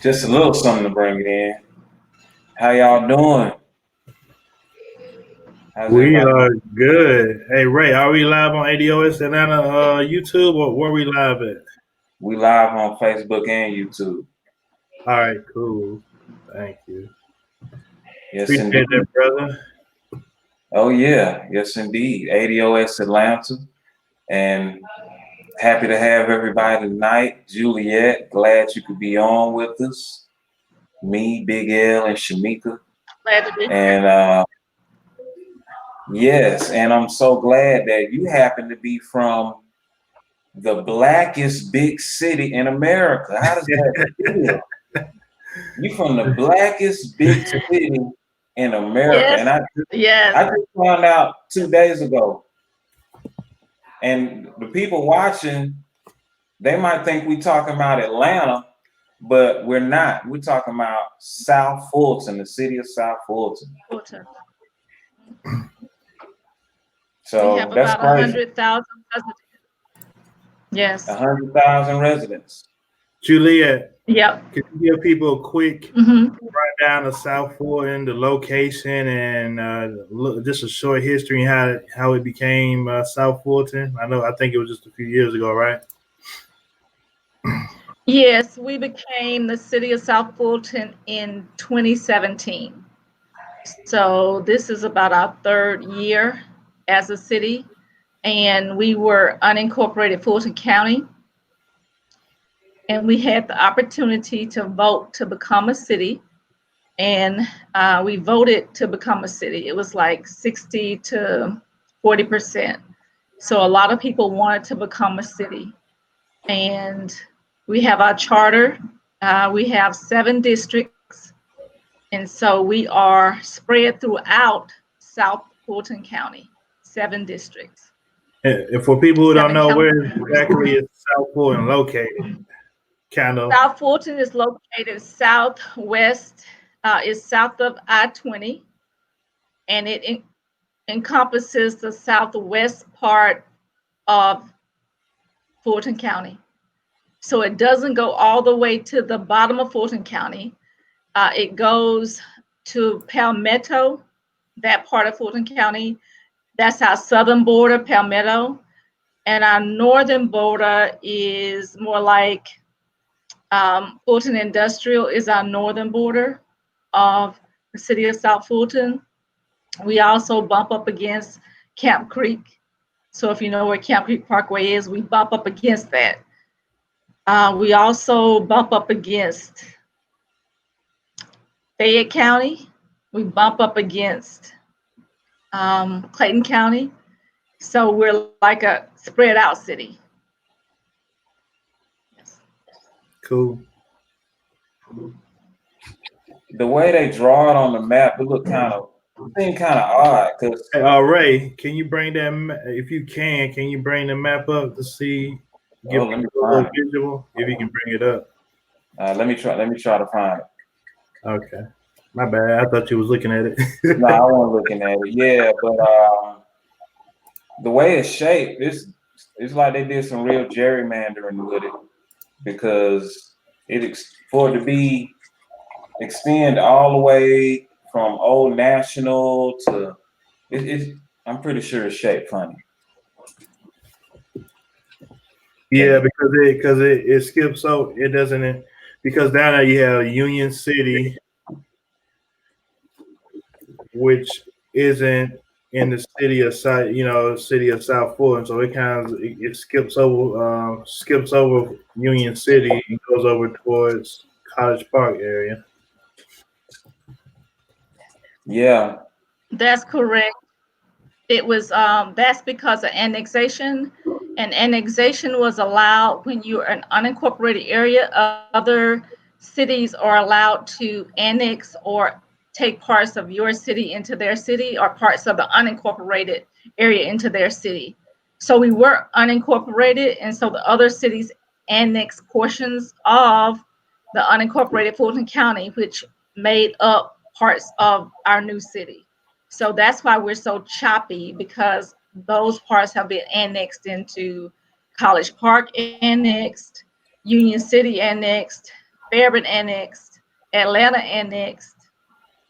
Just a little something to bring it in. How y'all doing? How's We everybody are doing? good. Hey Ray, are we live on ADOS Atlanta YouTube or where we live at? We live on Facebook and YouTube. All right, cool. Thank you. Yes, Appreciate that, indeed. brother. Oh yeah, yes indeed. ADOS Atlanta, and happy to have everybody tonight. Juliet, glad you could be on with us. Me, Big L, and Shamika, Glad to be here. and yes, and I'm so glad that you happen to be from the blackest big city in America. How does that feel? You from the blackest big city in America, and Yes, I yes. I just found out 2 days ago. And the people watching, they might think we talking about Atlanta, but we're not. We're talking about South Fulton, the city of South Fulton. Fulton. We So have that's about crazy. 100,000 residents. Yes. 100,000 residents. Juliet, Yep. can you give people a quick hmm rundown of South Fulton, the location, and just a short history and how it became South Fulton? I think it was just a few years ago, right? Yes, we became the city of South Fulton in 2017. So this is about our third year as a city, and we were unincorporated Fulton County, and we had the opportunity to vote to become a city, and we voted to become a city. It was like 60 to 40%. So a lot of people wanted to become a city. And we have our charter. We have 7 districts. And so we are spread throughout South Fulton County, 7 districts, And for people who don't 7 know, council where members. exactly is South Fulton located? Kind of. South Fulton is located southwest, is south of I-20, and it encompasses the southwest part of Fulton County. So it doesn't go all the way to the bottom of Fulton County. It goes to Palmetto, that part of Fulton County. That's our southern border, Palmetto. And our northern border is more like Fulton Industrial is our northern border of the city of South Fulton. We also bump up against Camp Creek. So if you know where Camp Creek Parkway is, we bump up against that. We also bump up against Fayette County. We bump up against Clayton County. So we're like a spread out city. Yes. Cool. The way they draw it on the map, it look seem kind of odd because Hey, Ray, can you bring that? If you can you bring the map up to see, give let me people a find little it. visual? If you can bring it up. Let me try to find it. Okay, my bad. I thought you was looking at No, I it. wasn't looking at it. Yeah, but the way it's shaped, it's like they did some real gerrymandering with it because for it to be extend all the way from Old National to I'm pretty sure it's shaped funny. Yeah, because it skips, so it doesn't, because down there you have Union City, which isn't in the city of city of South Fulton, so it skips over Union City and goes over towards College Park area. Yeah, That's correct. It was that's because of annexation, and annexation was allowed when you're an unincorporated area. Other cities are allowed to annex or take parts of your city into their city or parts of the unincorporated area into their city. So we were unincorporated, and so the other cities annexed portions of the unincorporated Fulton County, which made up parts of our new city. So that's why we're so choppy, because those parts have been annexed into College Park annexed, Union City annexed, Fairburn annexed, Atlanta annexed.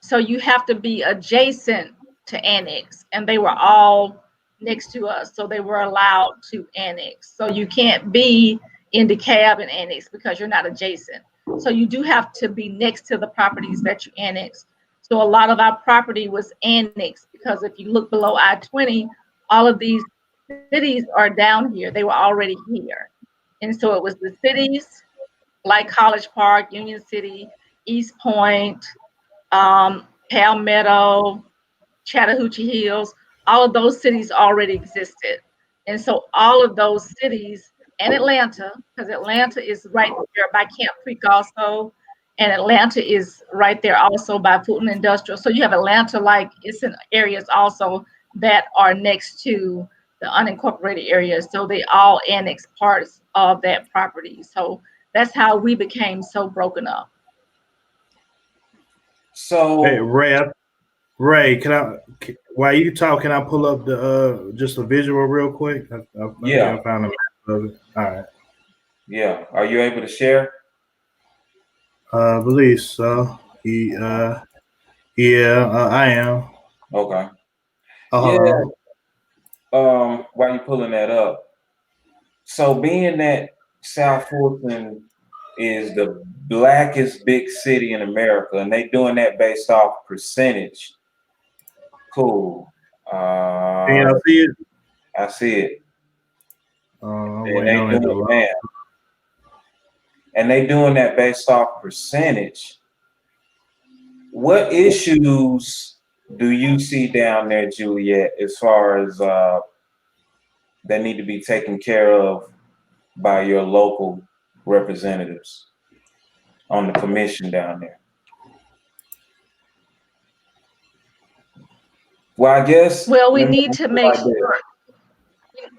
So you have to be adjacent to annex, and they were all next to us, so they were allowed to annex. So you can't be in DeKalb and annex because you're not adjacent. So you do have to be next to the properties that you annex. So a lot of our property was annexed because if you look below I-20, all of these cities are down here. They were already here. And so it was the cities like College Park, Union City, East Point, Palmetto, Chattahoochee Hills, all of those cities already existed. And so all of those cities and Atlanta, because Atlanta is right there by Camp Creek also, and Atlanta is right there also by Fulton Industrial. So you have Atlanta, like it's in areas also that are next to the unincorporated areas. So they all annex parts of that property. So that's how we became so broken up. Hey, So Ray, while you talk, can I pull up the just a visual real quick? I think yeah, I found a map of it. All right. yeah. Are you able to share? I believe so. Yeah, I am. Okay. Oh, hold Yeah. on. While you pulling that up, so being that South Fulton is the blackest big city in America, and they doing that based off percentage. Cool. Can Uh, y'all see it? I see it. I'm And waiting they on it to doing load. man, and they doing that based off percentage. What issues do you see down there, Juliet, as far as that need to be taken care of by your local representatives on the commission down there? Well, I guess Well, we let me need put to it make like this. sure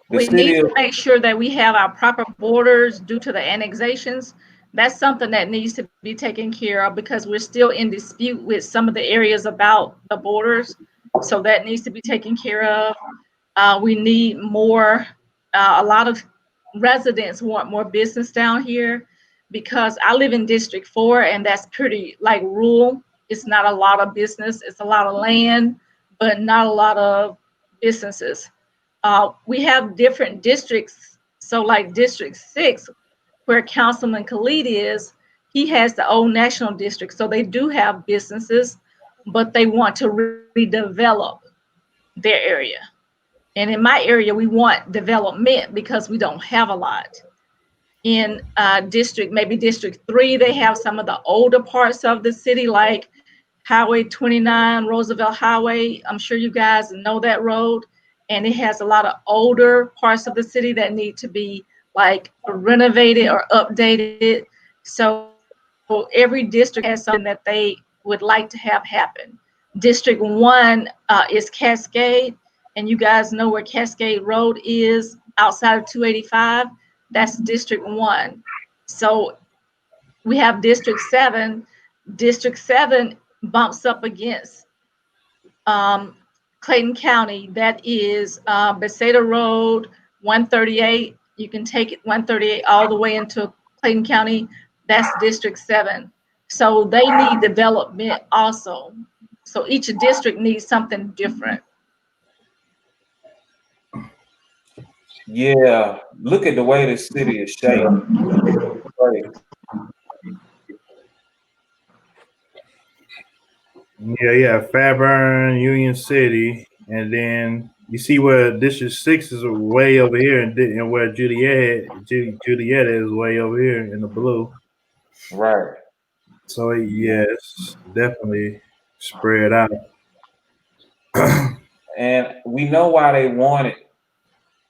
The we need city to of make sure that we have our proper borders due to the annexations. That's something that needs to be taken care of because we're still in dispute with some of the areas about the borders. So that needs to be taken care of. We need more, a lot of residents want more business down here because I live in District 4 and that's pretty like rural. It's not a lot of business. It's a lot of land, but not a lot of businesses. We have different districts. So like District 6, where Councilman Khalid is, he has the old national district. So they do have businesses, but they want to redevelop their area. And in my area, we want development because we don't have a lot. In maybe District 3, they have some of the older parts of the city, like Highway 29, Roosevelt Highway. I'm sure you guys know that road. And it has a lot of older parts of the city that need to be like renovated or updated. So every district has something that they would like to have happen. District 1 is Cascade, and you guys know where Cascade Road is outside of 285. That's District 1. So we have District 7. District 7 bumps up against um, Clayton County. That is Bethesda Road, 138. You can take it 138 all the way into Clayton County. That's District 7. So they need development also. So each district needs something different. Yeah, look at the way this city is shaped. Right. Yeah, yeah. Fairburn, Union City, and then you see where District 6 is way over here, and where Juliet is way over here in the blue. Right. So yes, definitely spread out. And we know why they want it,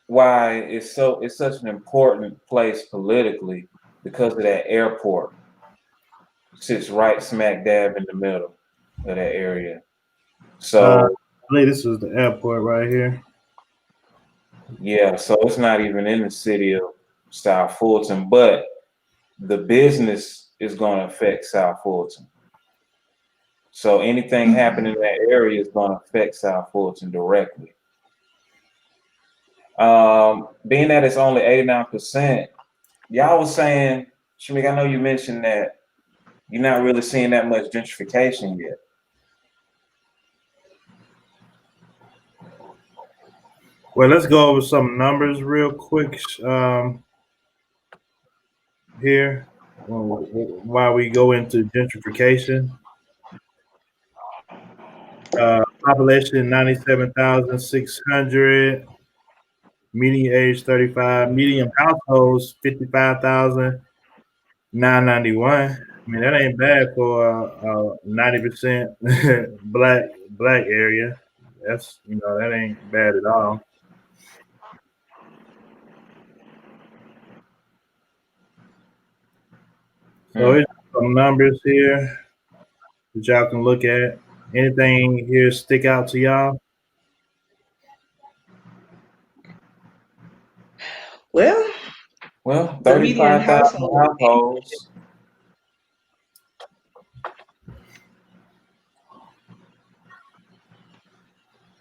why it's such an important place politically because of that airport. It sits right smack dab in the middle of that area. I So believe this is the airport right here. yeah, so it's not even in the city of South Fulton, but the business is going to affect South Fulton. So anything happening in that area is going to affect South Fulton directly. Being that it's only 89%, y'all was saying, Shamik, I know you mentioned that you're not really seeing that much gentrification yet. Well, let's go over some numbers real quick here while we go into gentrification. Population 97,600. Median age 35. Median households 55,991. I mean, that ain't bad for a 90% black area. That's, that ain't bad at all. So here's some numbers here that y'all can look at. Anything here stick out to y'all? Well, the median 35,000 household. households.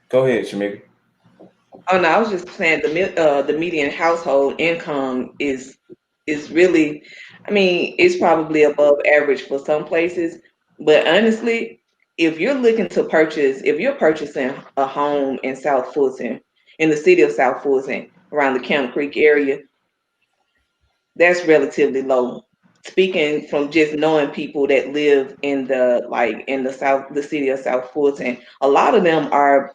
Go ahead, Shamika. Oh no, I was just saying the median household income is really, I mean, it's probably above average for some places, but honestly, if you're purchasing a home in South Fulton, in the city of South Fulton, around the Camp Creek area, that's relatively low. Speaking from just knowing people that live in the city of South Fulton, a lot of them are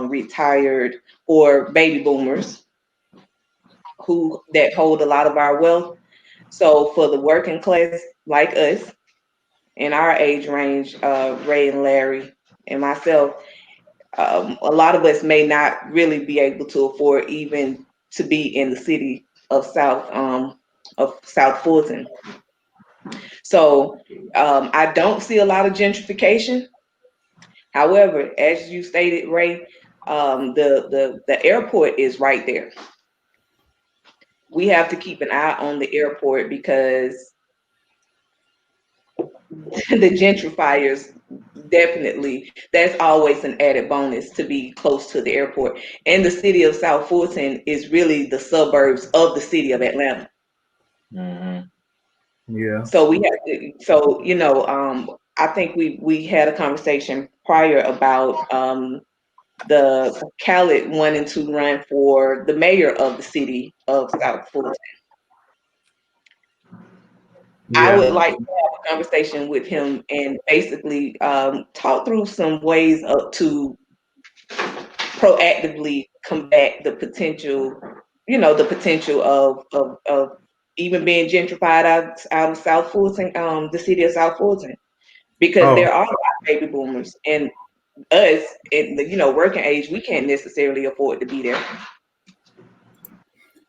retired or baby boomers who that hold a lot of our wealth. So for the working class like us in our age range, Ray and Larry and myself, a lot of us may not really be able to afford even to be in the city of South Fulton. So I don't see a lot of gentrification. However, as you stated, Ray, the airport is right there. We have to keep an eye on the airport because the gentrifiers definitely, that's always an added bonus to be close to the airport. And the city of South Fulton is really the suburbs of the city of Atlanta. Mm-hmm. Yeah. So we have to, so I think we had a conversation prior about the Khaled wanting to run for the mayor of the city of South Fulton. I Yeah. would like to have a conversation with him and basically talk through some ways to proactively combat the potential of even being gentrified out of South Fulton, the city of South Fulton, because Oh, there are a lot of baby boomers and us in the working age, we can't necessarily afford to be there.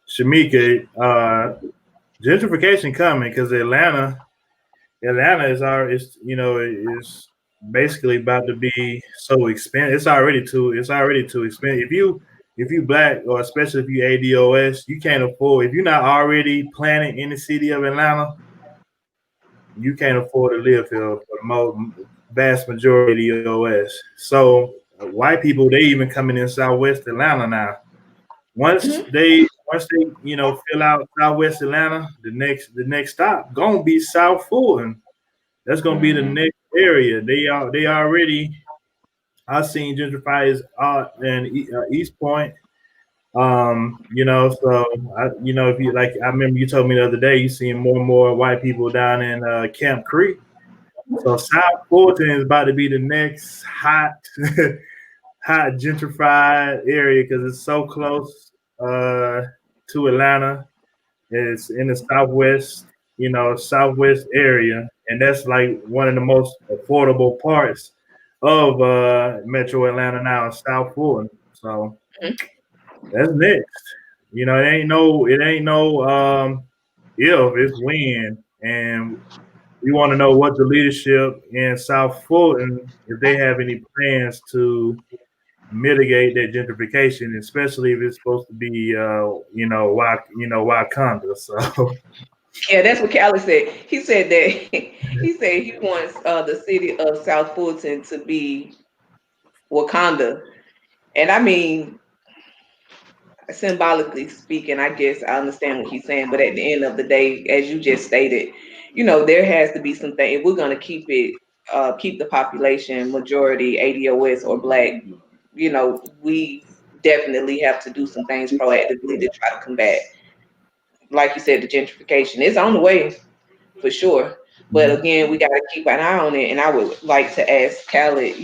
Shamika, gentrification coming because Atlanta is basically about to be so expensive. It's already too expensive. If you black, or especially if you ADOS, you can't afford. If you're not already planning in the city of Atlanta, you can't afford to live here for the vast majority of ADOS. So white people, they even coming in Southwest Atlanta now. Once Mhm. they fill out Southwest Atlanta, the next stop gonna be South Fulton. That's gonna be the Mm-hmm. next area. They already. I seen gentrifiers in East Point. So if you like, I remember you told me the other day you seeing more and more white people down in Camp Creek. So South Fulton is about to be the next hot, hot gentrified area because it's so close to Atlanta. It's in the southwest area, and that's like one of the most affordable parts of Metro Atlanta now, South Fulton. So that's next. It ain't no if, it's when. And we want to know what the leadership in South Fulton, if they have any plans to mitigate that gentrification, especially if it's supposed to be Wakanda. So Yeah, that's what Callie said. He said that he said he wants the city of South Fulton to be Wakanda. And I mean, symbolically speaking, I guess I understand what he's saying, but at the end of the day, as you just stated, there has to be something if we're going to keep the population majority ADOS or Black. We definitely have to do some things proactively to try to combat, like you said, the gentrification. It's on the way for sure. But again, we got to keep an eye on it. And I would like to ask Khaled,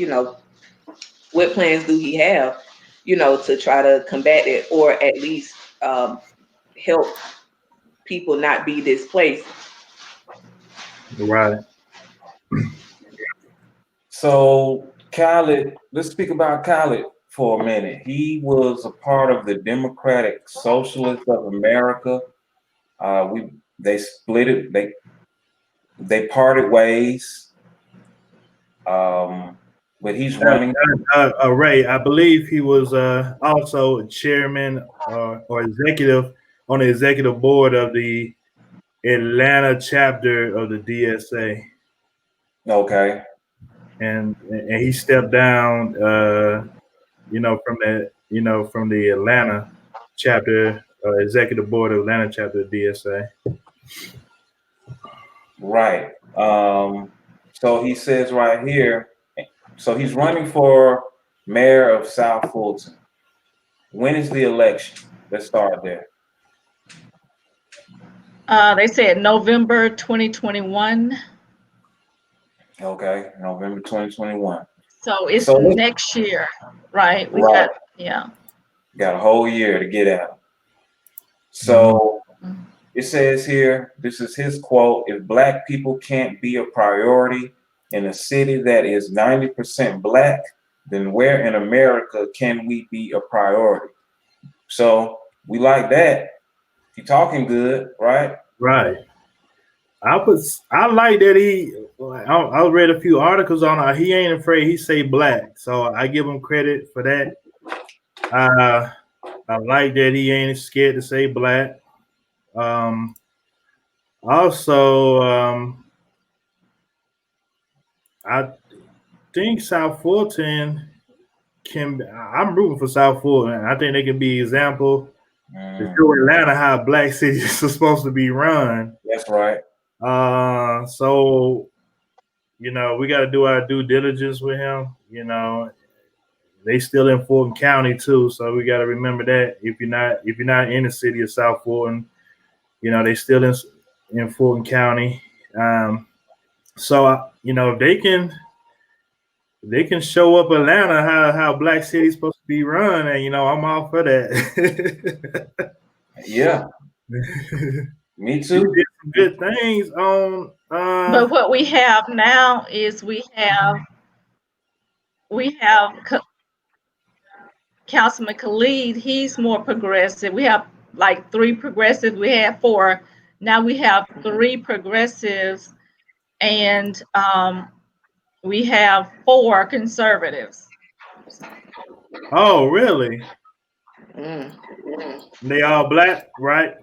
what plans do he have, to try to combat it or at least help people not be displaced. Right. So Khaled, let's speak about Khaled for a minute. He was a part of the Democratic Socialists of America. They split it. They parted ways. But he's running. Ray, I believe he was also chairman or executive on the executive board of the Atlanta chapter of the DSA. Okay. And he stepped down, from the Atlanta chapter, executive board of Atlanta chapter of DSA. Right. So he says right here, so he's running for mayor of South Fulton. When is the election? Let's start there. They said November 2021. Okay, November 2021. So it's next year, right? We got a whole year to get out. So it says here, this is his quote: if Black people can't be a priority in a city that is 90% Black, then where in America can we be a priority? So we like that. He talking good, right? Right. I like that I read a few articles on it. He ain't afraid. He say Black, so I give him credit for that. I like that he ain't scared to say Black. Also, I think South Fulton I'm rooting for South Fulton. I think they can be an example to show Atlanta how Black cities are supposed to be run. That's right. So, we got to do our due diligence with him. They still in Fulton County too, so we got to remember that if you're not in the city of South Fulton, they still in Fulton County. So if they can show up Atlanta how Black city's supposed to be run, and I'm all for that. Yeah. Me too. Did some good things on. But what we have now is we have Councilman Khalid. He's more progressive. We have like 3 progressives. We had 4. Now we have 3 progressives, and we have 4 conservatives. Oh, really? They all Black, right?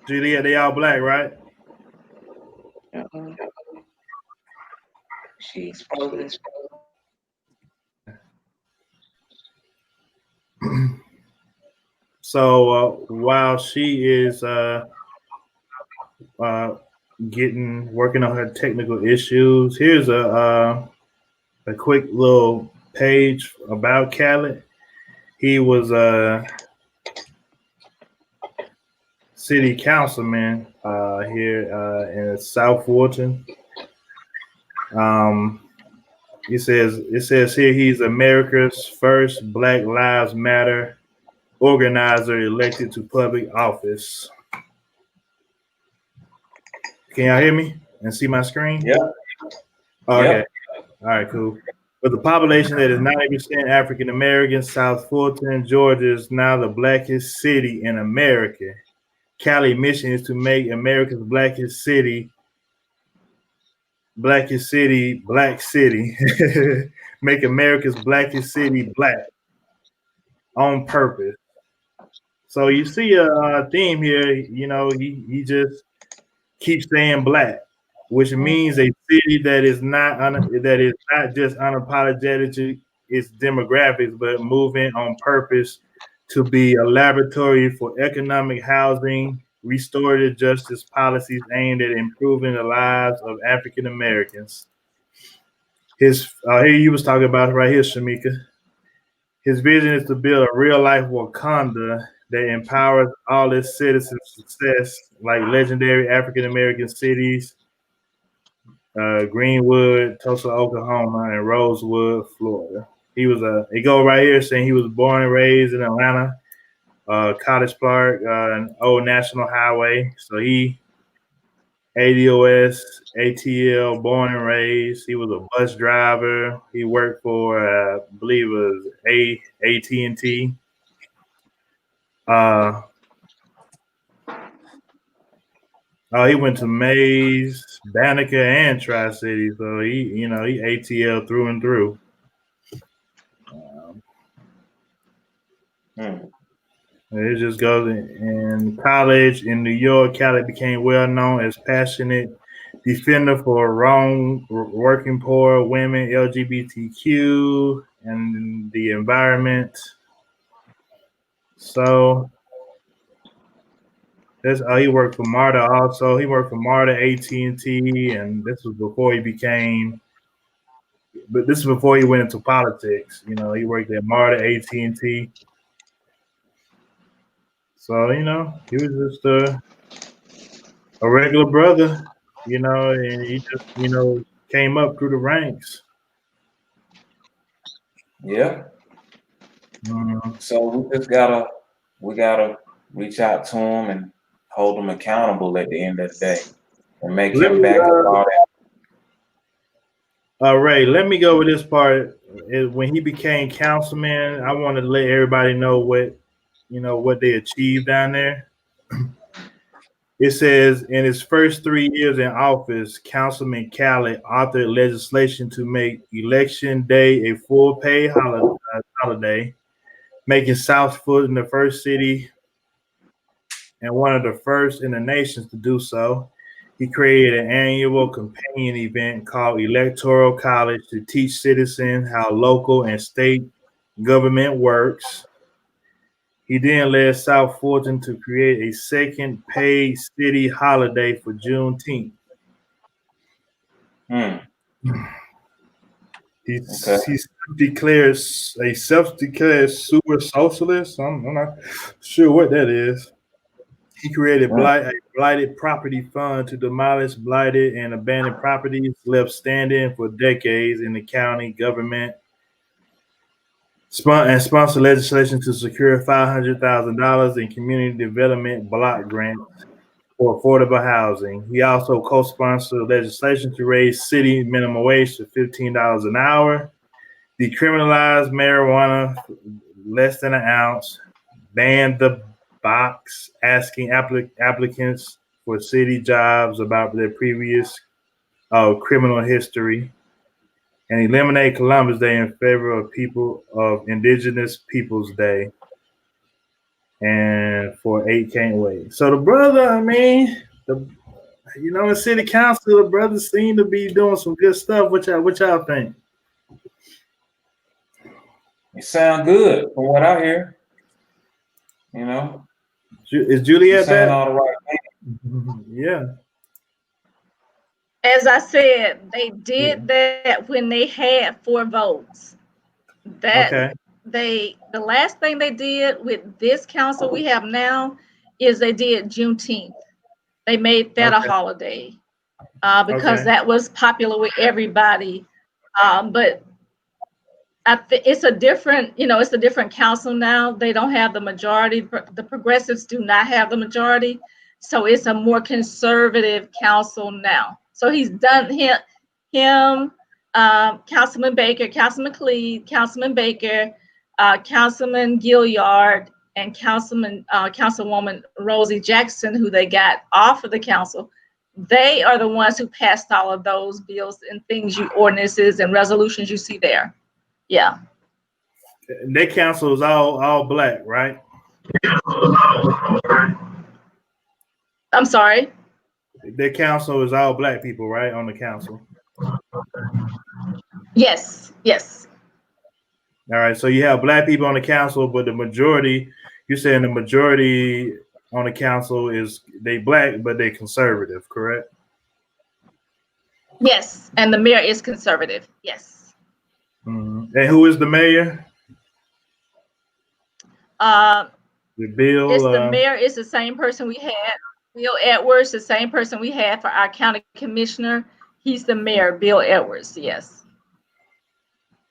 Julia, they all Black, right? She's frozen. So while she is working on her technical issues, here's a quick little page about Khaled. He was a city councilman here in South Fulton. It says here he's America's first Black Lives Matter organizer elected to public office. Can y'all hear me and see my screen? Yeah. Okay. Yep. All right, cool. With a population that is 90% African American, South Fulton, Georgia is now the blackest city in America. Cali's mission is to make America's blackest city, Black City. Make America's blackest city Black on purpose. So you see a theme here. He just keeps saying Black, which means a city that is not just unapologetic to its demographics, but moving on purpose to be a laboratory for economic housing, restorative justice policies aimed at improving the lives of African Americans. His here you was talking about it right here, Shamika. His vision is to build a real life Wakanda that empowers all its citizens' success, like legendary African American cities, Greenwood, Tulsa, Oklahoma, and Rosewood, Florida. He go right here saying he was born and raised in Atlanta, Cottage Park, an old national highway. So he ADOS, ATL, born and raised. He was a bus driver. He worked for, I believe it was AT&T. He went to Mays, Banneker, and Tri-City. So he ATL through and through. It just goes in college in New York. Khaled became well known as passionate defender for wrong working poor, women, LGBTQ, and the environment. So that's he worked for MARTA also. He worked for MARTA, AT&T, and this was before he became. But this is before he went into politics. You know, he worked at MARTA, AT&T. So he was just a regular brother, and he just came up through the ranks. Yeah. Mm. So we gotta reach out to him and hold him accountable at the end of the day, and make him back up all that. Ray, let me go with this part. When he became councilman, I wanted to let everybody know what they achieved down there. It says in his first 3 years in office, Councilman Khaled authored legislation to make Election Day a full pay holiday, making South Fulton the first city and one of the first in the nation to do so. He created an annual companion event called Electoral College to teach citizens how local and state government works. He then led South Fulton to create a second paid city holiday for Juneteenth. He self-declares a self-declared super socialist. I'm not sure what that is. He created a blighted property fund to demolish blighted and abandoned properties left standing for decades in the county government. And sponsored legislation to secure $500,000 in community development block grants for affordable housing. He also co-sponsored legislation to raise city minimum wage to $15 an hour, decriminalize marijuana less than an ounce, banned the box asking applicants for city jobs about their previous criminal history, and eliminate Columbus Day in favor of Indigenous Peoples Day. And for 8 can't wait. So the brother, in city council, the brothers seem to be doing some good stuff. What y'all think? It sound good from what I hear. Is Juliet saying back? all the right things? Yeah. As I said, they did that when they had 4 votes. The last thing they did with this council we have now is they did Juneteenth. They made that a holiday because that was popular with everybody. But it's a different council now. They don't have the majority. The progressives do not have the majority. So it's a more conservative council now. So he's done him, Councilman Baker, Councilman Cleed, Councilman Baker, Councilman Gilliard, and Councilwoman Rosie Jackson, who they got off of the council. They are the ones who passed all of those bills and ordinances and resolutions you see there. Yeah. Their council is all black, right? I'm sorry? Their council is all black people, right, on the council? Yes. All right, so you have black people on the council, but you're saying the majority on the council is they black, but they conservative, correct? Yes, and the mayor is conservative. Yes. Mm-hmm. And who is the mayor? Uh, The Bill. it's the mayor is the same person we had. Bill Edwards, the same person we had for our county commissioner. He's the mayor, Bill Edwards. Yes.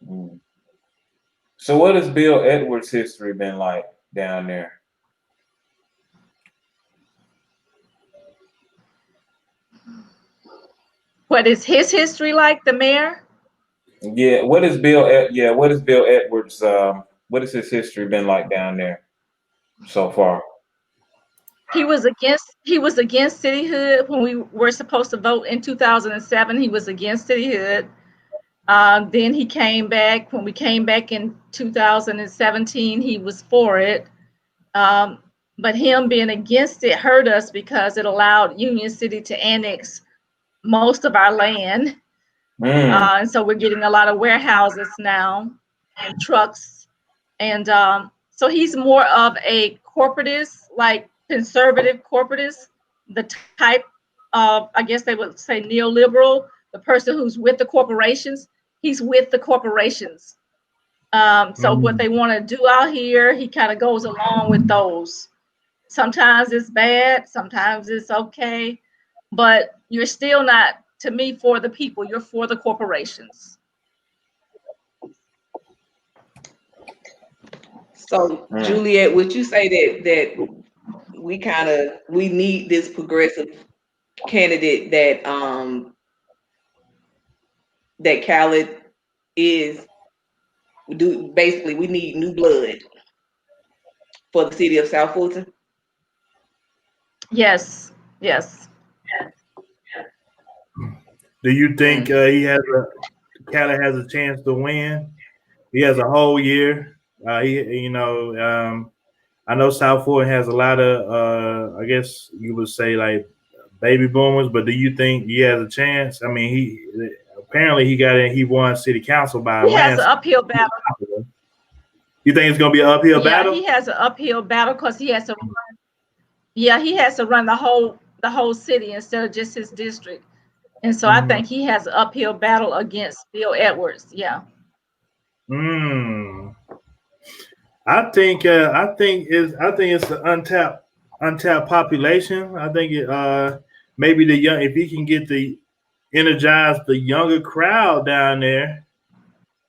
Mm. So what has Bill Edwards' history been like down there? What is his history like, the mayor? Yeah, what is Bill Edwards? What has his history been like down there so far? He was against cityhood when we were supposed to vote in 2007. He was against cityhood. Then he came back. When we came back in 2017, he was for it. But him being against it hurt us because it allowed Union City to annex most of our land. And so we're getting a lot of warehouses now and trucks. And so he's more of a corporatist, like conservative corporatist, the type of, I guess they would say neoliberal, the person who's with the corporations. He's with the corporations. So what they want to do out here, he kind of goes along with those. Sometimes it's bad, sometimes it's okay, but you're still not, to me, for the people. You're for the corporations. So, Juliet, would you say that we need this progressive candidate that Khaled is? Basically we need new blood for the city of South Fulton? Yes, yes. Do you think Cali has a chance to win? He has a whole year. I know South Fulton has a lot of, I guess you would say like baby boomers, but do you think he has a chance? I mean, he won city council by a He has an landslide. uphill battle. You think it's gonna be an uphill Yeah, battle? he has an uphill battle because he has to run. Yeah, he has to run the whole city instead of just his district. And so I think he has an uphill battle against Bill Edwards. Yeah. I think it's the untapped population. I think maybe if he can energize the younger crowd down there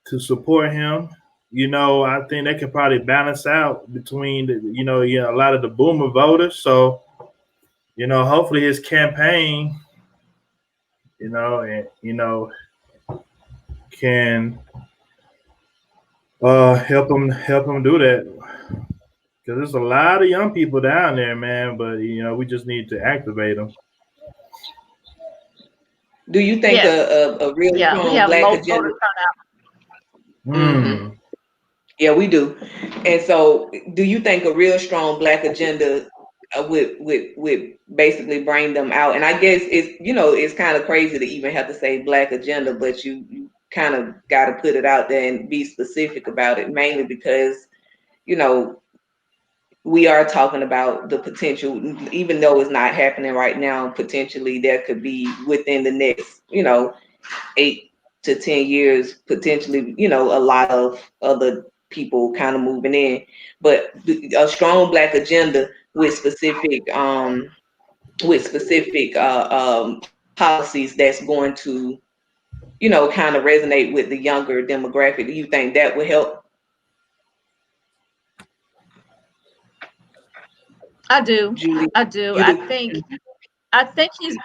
to support him, I think that could probably balance out between a lot of the boomer voters. So, hopefully his campaign, can help him do that. Because there's a lot of young people down there, man. But we just need to activate them. Do you think Yes. a real We strong have black low agenda? voter turnout. Mm-hmm. Yeah, we do. And so, do you think a real strong black agenda would basically bring them out? And I guess it's kind of crazy to even have to say black agenda, but you kind of got to put it out there and be specific about it, mainly because you know we are talking about the potential, even though it's not happening right now. Potentially, there could be within the next 8 to 10 years, potentially, a lot of other people kind of moving in, but a strong black agenda with specific policies that's going to, kind of resonate with the younger demographic. Do you think that would help? I do. Julie, I do. you I do? think he's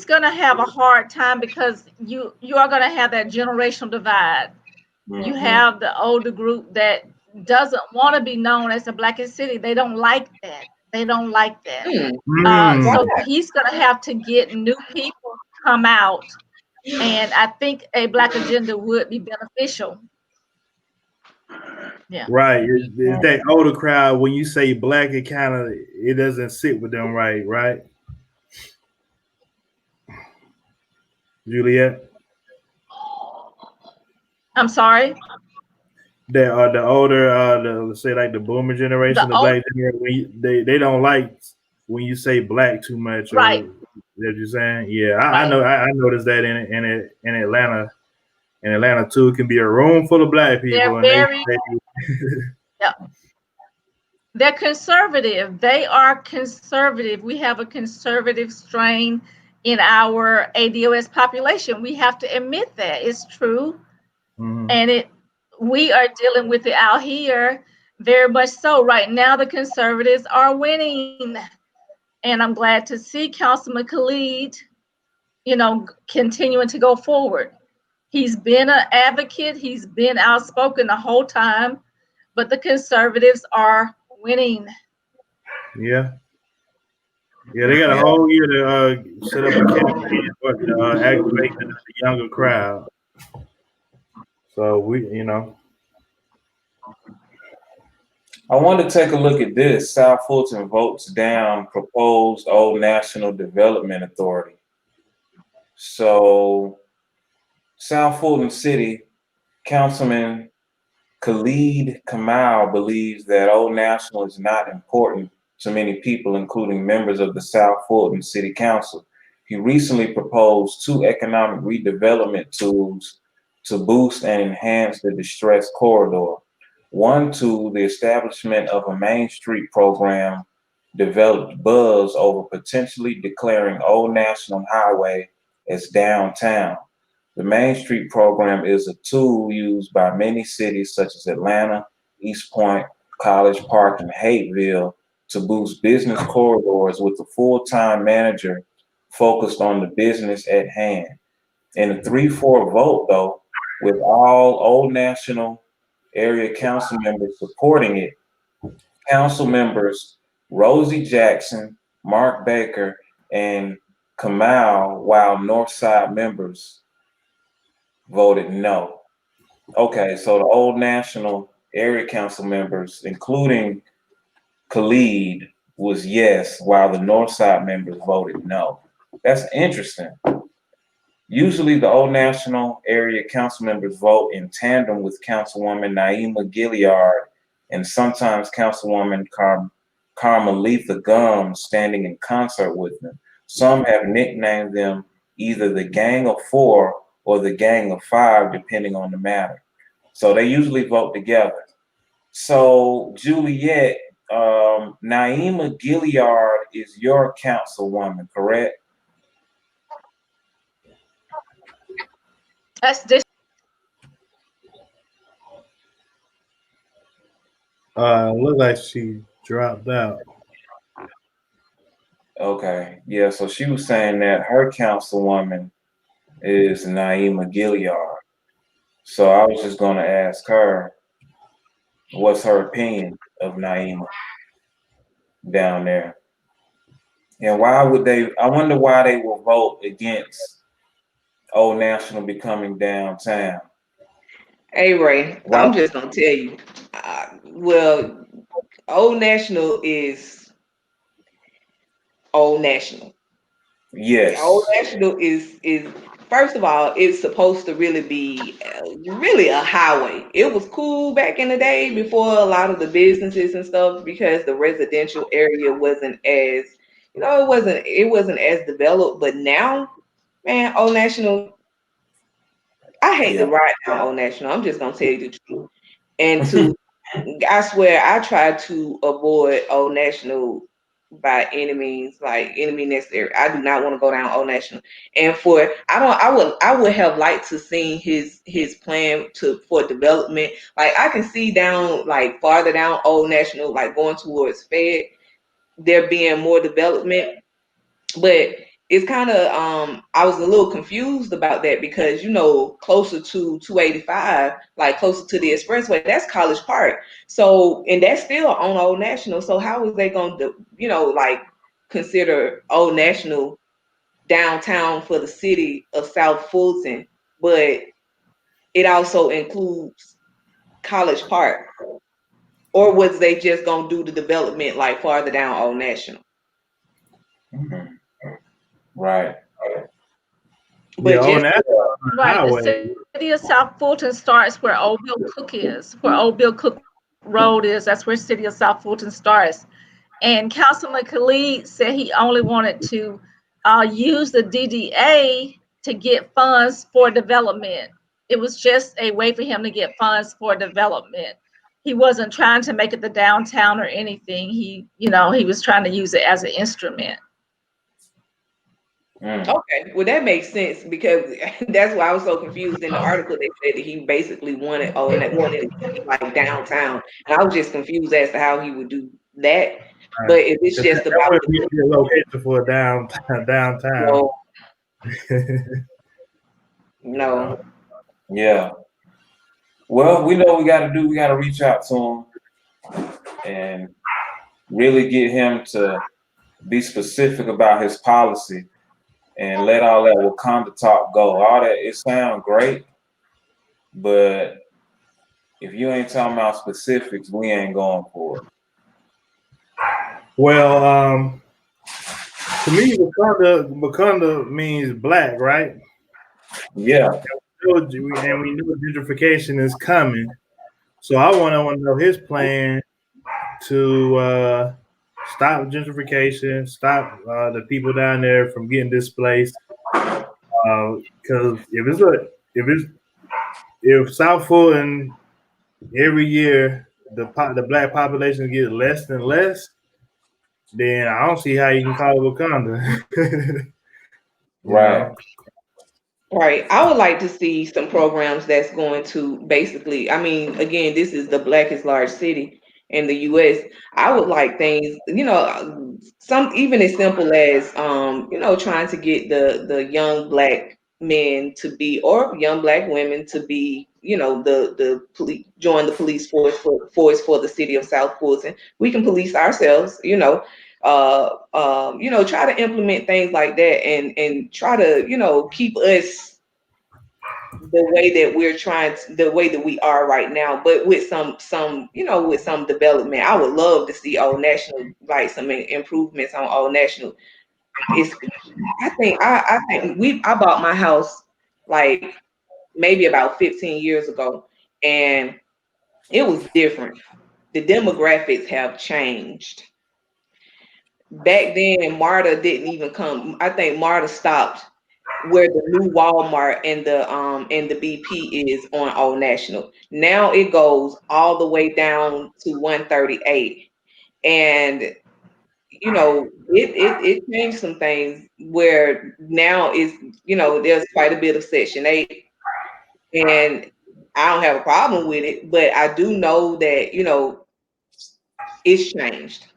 gonna have a hard time because you are gonna have that generational divide. You have the older group that doesn't want to be known as the Blackest city. They don't like that. They don't like that. So he's gonna have to get new people to come out, and I think a black agenda would be beneficial. Yeah. Right. It's that older crowd. When you say black, it doesn't sit with them right? Juliet? I'm sorry. that the older, let's say like the boomer The generation, the old black generation, they don't like when you say black too much, right, or that you're saying. Yeah, I right. know. I noticed that in Atlanta. In Atlanta too, it can be a room full of black They're people, and very they yeah, they're conservative. They are conservative. We have a conservative strain in our ADOS population. We have to admit that it's true, Mhm. and it we are dealing with it out here very much so. Right now, the conservatives are winning, and I'm glad to see Councilman Khalid, continuing to go forward. He's been an advocate. He's been outspoken the whole time, but the conservatives are winning. yeah, yeah, they got a Yeah. whole year to set up a campaign, but activate the younger crowd. So I want to take a look at this. South Fulton votes down proposed Old National Development Authority. So, South Fulton City Councilman Khalid Kamal believes that Old National is not important to many people, including members of the South Fulton City Council. He recently proposed two economic redevelopment tools to boost and enhance the distressed corridor. One tool, the establishment of a Main Street program, developed buzz over potentially declaring Old National Highway as downtown. The Main Street program is a tool used by many cities such as Atlanta, East Point, College Park, and Hateville to boost business corridors with a full-time manager focused on the business at hand. In a 3-4 vote, though, with all Old National area council members supporting it, council members Rosie Jackson, Mark Baker, and Kamal, while Northside members voted no. Okay, so the Old National area council members, including Khalid, was yes, while the Northside members voted no. That's interesting. Usually, the Old National area council members vote in tandem with Councilwoman Naima Gilliard and sometimes Councilwoman Carmelita Gum standing in concert with them. Some have nicknamed them either the Gang of Four or the Gang of Five, depending on the matter. So they usually vote together. So, Juliet, Naima Gilliard is your councilwoman, correct? That's this. look like she dropped out. Okay, yeah. So she was saying that her councilwoman is Naima Gilliard. So I was just going to ask her, what's her opinion of Naima down there, and why would they? I wonder why they will vote against Old National becoming downtown. Hey Ray, Why? I'm just gonna tell you. Well, Old National is Old National. Old Yes. National is first of all, it's supposed to really be really a highway. It was cool back in the day before a lot of the businesses and stuff because the residential area wasn't as it wasn't as developed. But now, man, Old National, I hate to Yeah. ride down Old National. I'm just gonna tell you the truth. And to I swear I try to avoid Old National by any means, like enemy necessary. I do not want to go down Old National. And for I would have liked to see his plan for development. Like I can see down like farther down Old National, like going towards Fed, there being more development. But it's kind of I was a little confused about that because closer to 285, like closer to the expressway, that's College Park. So and that's still on Old National. So how is they going to like consider Old National downtown for the city of South Fulton, but it also includes College Park? Or was they just gonna do the development like farther down Old National? Mhm. Right. Yeah, But on just that Right. The highway. city of South Fulton starts where Old Bill Cook is, where Old Bill Cook Road is. That's where city of South Fulton starts. And Councilman Khalid said he only wanted to use the DDA to get funds for development. It was just a way for him to get funds for development. He wasn't trying to make it the downtown or anything. He was trying to use it as an instrument. okay, well that makes sense because that's why I was so confused in the article. They said that he basically wanted it to be like downtown, and I was just confused as to how he would do that. But if it's just That about would be a good location for a downtown. no, no, Yeah. Well, we know what we got to do. We got to reach out to him and really get him to be specific about his policy and let all that Wakanda talk go. All that, it sounds great, but if you ain't talking about specifics, we ain't going for it. Well, to me, Wakanda means black, right? Yeah. And we know gentrification is coming. So I want to know his plan to stop gentrification, stop the people down there from getting displaced. Because if South Fulton every year the black population gets less and less, then I don't see how you can call it Wakanda. you Right. know, right. I would like to see some programs that's going to basically, I mean, again, this is the blackest large city in the US. I would like things, some even as simple as trying to get the young black men to be or young black women to be, the police join the police force for the city of South Fulton. We can police ourselves, try to implement things like that and try to, keep us the way that the way that we are right now, but with with some development. I would love to see Old National, like some improvements on Old National. It's, I bought my house like maybe about 15 years ago, and it was different. The demographics have changed. Back then, MARTA didn't even come. I think MARTA stopped where the new Walmart and the BP is on Old National. Now it goes all the way down to 138. And it changed some things where now is, there's quite a bit of Section 8, and I don't have a problem with it, but I do know that, it's changed.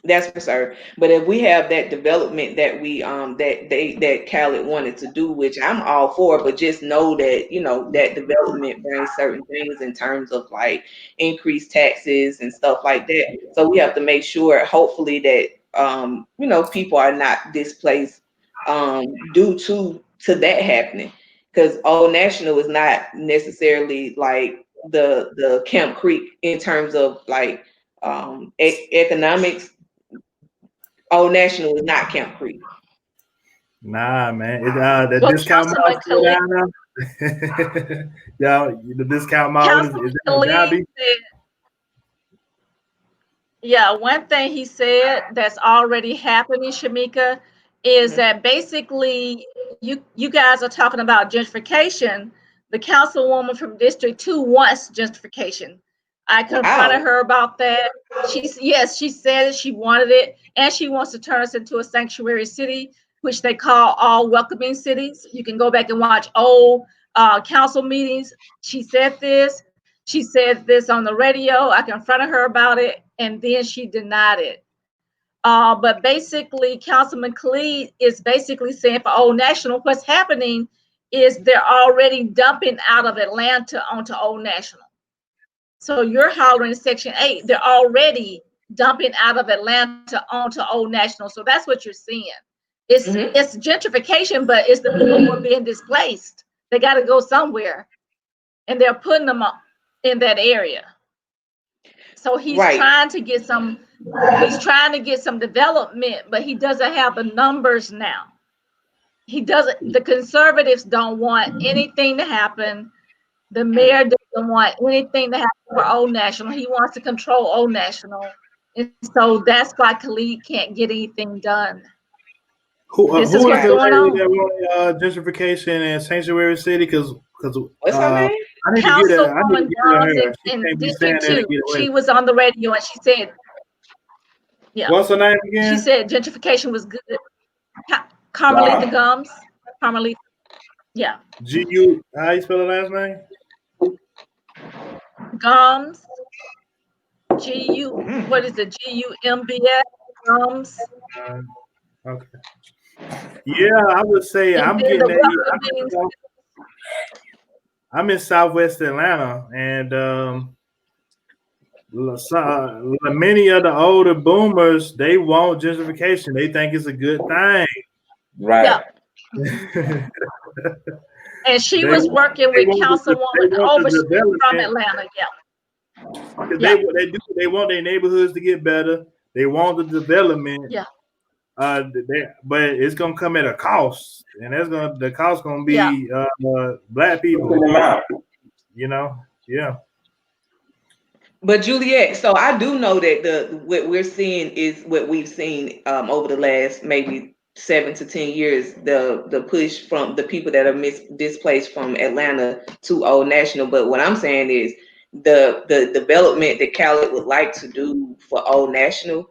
That's for sure. But if we have that development that we that Khaled wanted to do, which I'm all for, but just know that that development brings certain things in terms of like increased taxes and stuff like that. So we have to make sure, hopefully, that people are not displaced due to that happening. Because Old National is not necessarily like the Camp Creek in terms of like economics. Old National is not Camp Creek. nah, man. The Well, discount mall Councilman still Khalid, down there. Yeah, the discount mall is Councilman that a Khalid Jobby? said, yeah, one thing he said that's already happening, Shamika, is Mhm. that basically you guys are talking about gentrification. The councilwoman from District 2 wants gentrification. I confronted Wow. her about that. Yes, she said she wanted it, and she wants to turn us into a sanctuary city, which they call all welcoming cities. You can go back and watch old council meetings. She said this. She said this on the radio. I confronted her about it, and then she denied it. But basically, Councilman Khalid is basically saying for Old National, what's happening is they're already dumping out of Atlanta onto Old National. So you're hollering Section 8, they're already dumping out of Atlanta onto Old National. So that's what you're seeing. Hmm. It's gentrification, but it's the people who are being displaced. They got to go somewhere, and they're putting them up in that area. So Right. he's trying to get some development, but he doesn't have the numbers now. he doesn't. The conservatives don't want anything to happen. The mayor doesn't want anything to happen for Old National. He wants to control Old National, and so that's why Khalid can't get anything done. This is Who is what's the going lady on. that wrote gentrification in Sanctuary City? Because What's her name? I need to get her. I need to Councilwoman get her. Gomes She in can't be saying District that and 2. get away. She was on the radio and she said, yeah, What's her name she again? said gentrification was good. Carmelita Wow. Gomes. Carmelita, yeah. Gu. How you spell her last name? Gomes. What is it? GUMBS. Gomes. Okay. Yeah, I would say And I'm then getting the that. Welcoming. I'm in Southwest Atlanta, and many of the older boomers, they want gentrification. They think it's a good thing. Right. Yeah. And she They was want, working they with want Councilwoman the Overstreet from development. Atlanta. Yeah. Because Yeah. they want their neighborhoods to get better. They want the development. Yeah. But it's gonna come at a cost, and the cost gonna Yeah. be black people. Put them out. You know, yeah. But Juliet, so I do know that what we're seeing is what we've seen over the last maybe 7 to 10 years. The push from the people that are displaced from Atlanta to Old National. But what I'm saying is the development that Khaled would like to do for Old National,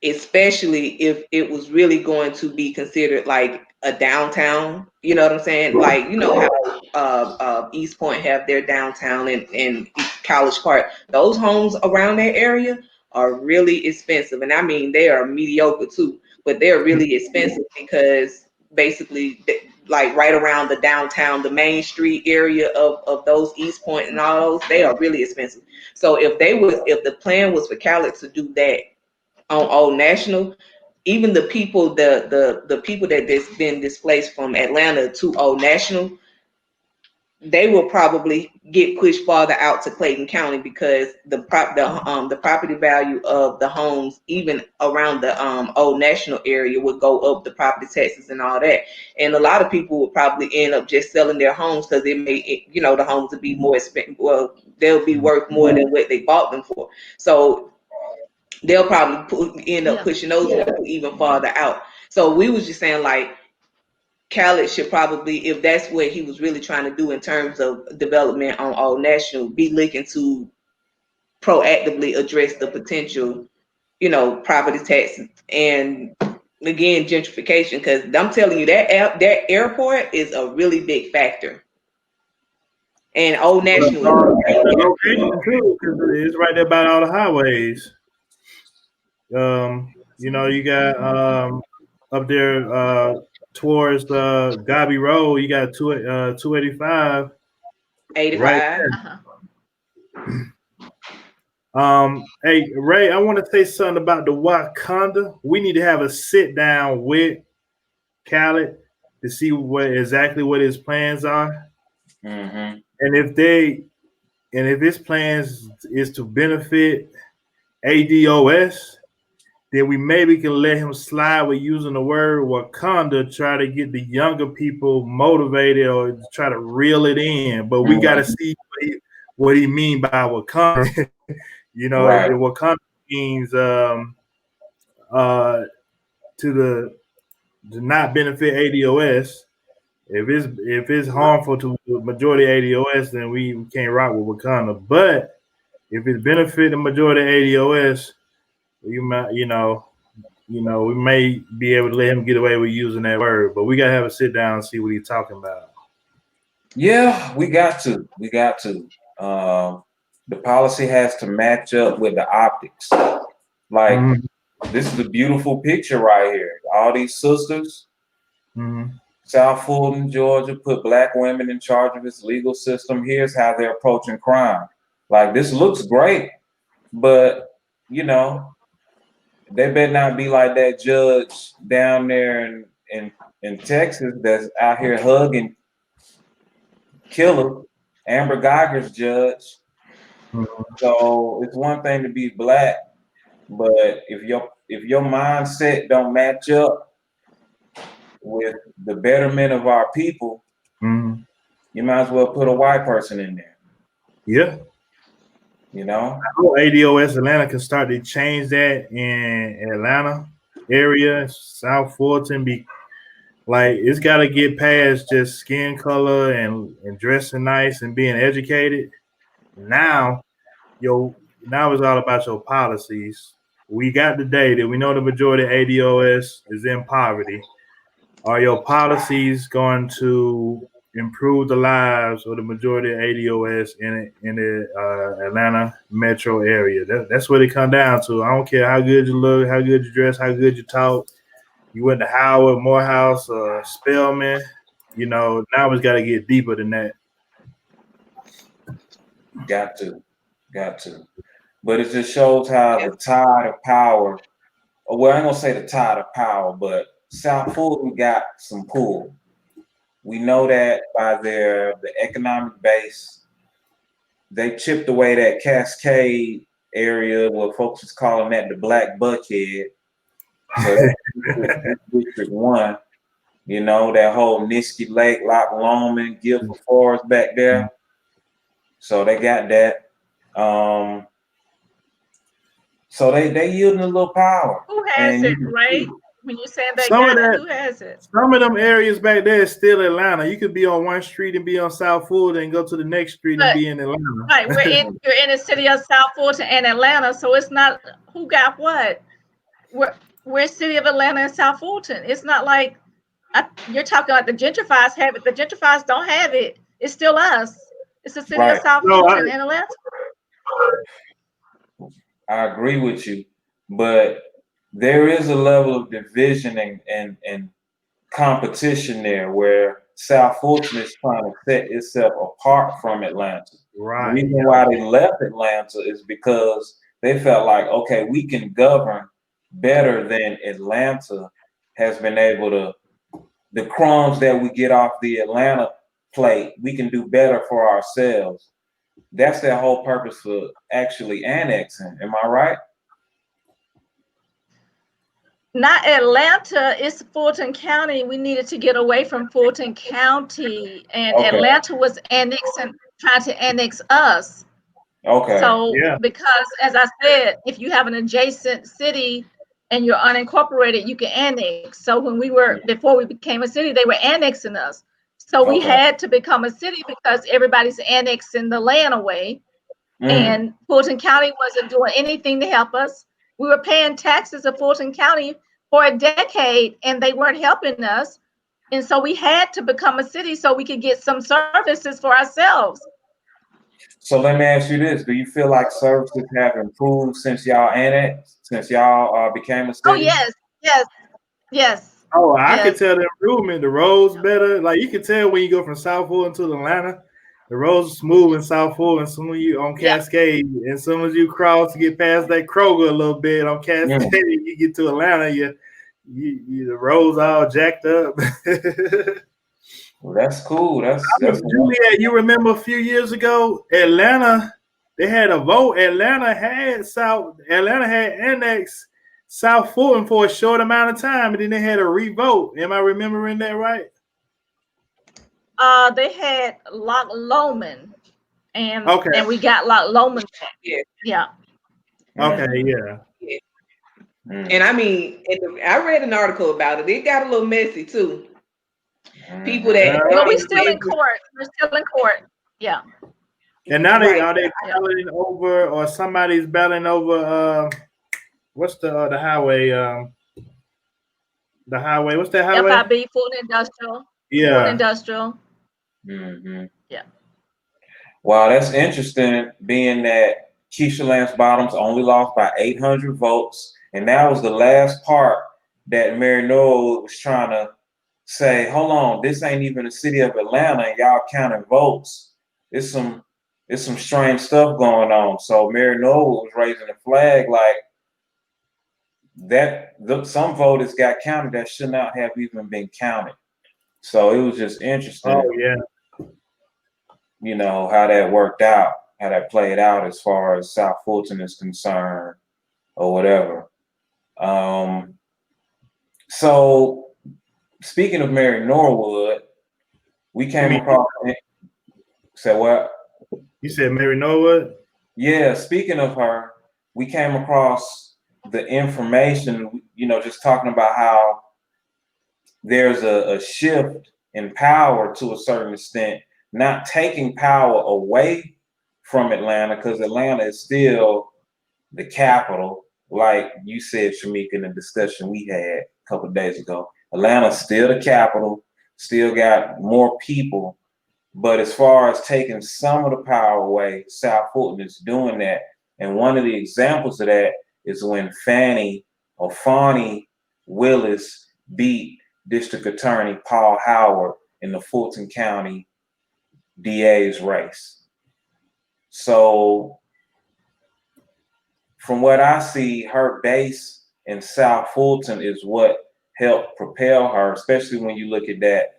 especially if it was really going to be considered like a downtown. You know what I'm saying? Like, you know how East Point have their downtown and College Park. Those homes around that area are really expensive, and I mean they are mediocre too, but they're really expensive because basically like right around the downtown, the main street area of those East Point and all those, they are really expensive. So if the plan was for Khaled to do that on Old National, even the people the people that's been displaced from Atlanta to Old National, they will probably get pushed farther out to Clayton County because the property value of the homes even around the Old National area would go up, the property taxes and all that, and a lot of people would probably end up just selling their homes because the homes would be more expensive. Well, they'll be worth more than what they bought them for. So they'll probably end up pushing those people even farther out. So we was just saying like Khaled should probably, if that's what he was really trying to do in terms of development on Old National, be looking to proactively address the potential, property taxes and again gentrification. Because I'm telling you that airport is a really big factor, and Old National is The location too, because it's right there by all the highways. You got up there towards Gobby Road, you got 285 right 85. Uh-huh. there. Hey Ray, I want to say something about the Wakanda. We need to have a sit down with Khaled to see exactly what his plans are, Mm-hmm. and if his plans is to benefit ADOS, then we maybe can let him slide with using the word Wakanda, try to get the younger people motivated or try to reel it in. But we got to see what he mean by Wakanda. Right. If Wakanda means to not benefit ADOS. If it's harmful to the majority of ADOS, then we can't rock with Wakanda. But if it benefit the majority of ADOS, we might, we may be able to let him get away with using that word, but we gotta have a sit down and see what he's talking about. Yeah, we got to. We got to. The policy has to match up with the optics. Like, this is a beautiful picture right here. All these sisters, South Fulton, Georgia, put black women in charge of its legal system. Here's how they're approaching crime. Like, this looks great, but they better not be like that judge down there in Texas that's out here hugging killer Amber Geiger's judge. So it's one thing to be black, but if your mindset don't match up with the betterment of our people, Mhm. you might as well put a white person in there. Yeah. You know? I hope ADOS Atlanta can start to change that in Atlanta area, South Fulton. Be like, it's got to get past just skin color and dressing nice and being educated. Now, now it's all about your policies. We got the data. We know the majority of ADOS is in poverty. Are your policies going to improve the lives of the majority of ADOS in the Atlanta metro area? That's what it comes down to. I don't care how good you look, how good you dress, how good you talk. You went to Howard, Morehouse, Spelman. Now it's got to get deeper than that. Got to. But it just shows how the tide of power, well, I ain't gonna say the tide of power, but South Fulton got some pull. We know that by the economic base. They chipped away that Cascade area where folks is calling that the Black Buckhead. So that's District 1. That whole Niskey Lake, Loch Lomond, Guilford Forest back there. So they got that. So they yielding a little power. Who has it, right? When you say they got it, who has it? Some of them areas back there is still Atlanta. You could be on one street and be on South Fulton and go to the next street and be in Atlanta. Right, you're in the city of South Fulton and Atlanta, so it's not who got what. We're city of Atlanta and South Fulton. It's not like you're talking like the gentrifiers have it. The gentrifiers don't have it. It's still us. It's the city of South Fulton and Atlanta. I agree with you, but there is a level of division and competition there where South Fulton is trying to set itself apart from Atlanta. Right. The reason why they left Atlanta is because they felt like, okay, we can govern better than Atlanta has been able to. The crumbs that we get off the Atlanta plate, we can do better for ourselves. That's their whole purpose for actually annexing. Am I right? Not Atlanta, it's Fulton County. We needed to get away from Fulton County, and Atlanta was trying to annex us. Okay. So, because as I said, if you have an adjacent city and you're unincorporated, you can annex. So before we became a city, they were annexing us. So we had to become a city because everybody's annexing the land away. And Fulton County wasn't doing anything to help us. We were paying taxes of Fulton County for a decade and they weren't helping us. And so we had to become a city so we could get some services for ourselves. So let me ask you this. Do you feel like services have improved since y'all annexed, since y'all became a city? Oh, yes. Oh, I could tell the improvement. The roads better. Like you can tell when you go from South Fulton to Atlanta, the roads are smooth in South Fulton. And soon as you on Cascade, and as soon as you cross to get past that Kroger a little bit on Cascade, you get to Atlanta, you the roads all jacked up. Well, that's cool. That's Juliet, you remember a few years ago, Atlanta, they had a vote. Atlanta had annexed South Fulton for a short amount of time, and then they had a revote. Am I remembering that right? They had Loch Lomond, and we got Loch Lomond back. Yeah. Okay, yeah. And I mean, I read an article about it. It got a little messy too. People that we're still in court. We're still in court. Yeah. And now are they battling over, or somebody's battling over? What's the highway? The highway. What's that highway? FIB, Fulton Industrial. Yeah. Fulton Industrial. Yeah. Wow, that's interesting. Being that Keisha Lance Bottoms only lost by 800 votes, and that was the last part that Mary Noel was trying to say. Hold on, this ain't even the city of Atlanta, and y'all counting votes. It's some strange stuff going on. So Mary Noel was raising a flag like that. Some voters got counted that should not have even been counted. So it was just interesting. Oh yeah. How that worked out, how that played out as far as South Fulton is concerned or whatever. So speaking of Mary Norwood, we You came mean across. Say what? you said Mary Norwood? Yeah, speaking of her, we came across the information, just talking about how there's a shift in power to a certain extent, not taking power away from Atlanta, because Atlanta is still the capital. Like you said, Shamika, in the discussion we had a couple of days ago, Atlanta's still the capital, still got more people. But as far as taking some of the power away, South Fulton is doing that. And one of the examples of that is when Fani Willis beat District Attorney Paul Howard in the Fulton County DA's race. So from what I see, her base in South Fulton is what helped propel her, especially when you look at that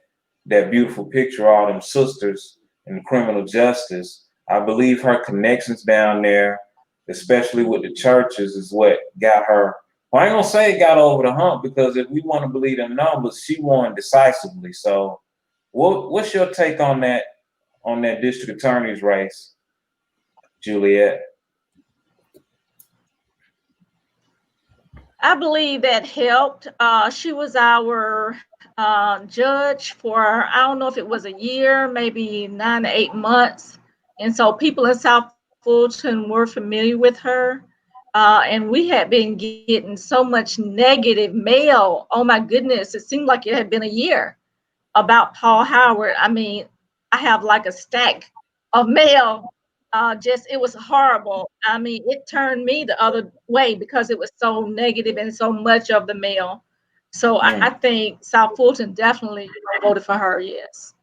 beautiful picture of all them sisters in criminal justice. I believe her connections down there, especially with the churches, is what got her. Well, I ain't gonna say it got over the hump, because if we want to believe the numbers, she won decisively. So, what's your take on that district attorney's race, Juliet? I believe that helped. She was our judge for, I don't know if it was a year, maybe 9 to 8 months. And so people in South Fulton were familiar with her. And we had been getting so much negative mail. Oh my goodness, it seemed like it had been a year about Paul Howard. I mean, I have like a stack of mail. It was horrible. I mean, it turned me the other way because it was so negative and so much of the mail. So I think South Fulton definitely voted for her. Yes.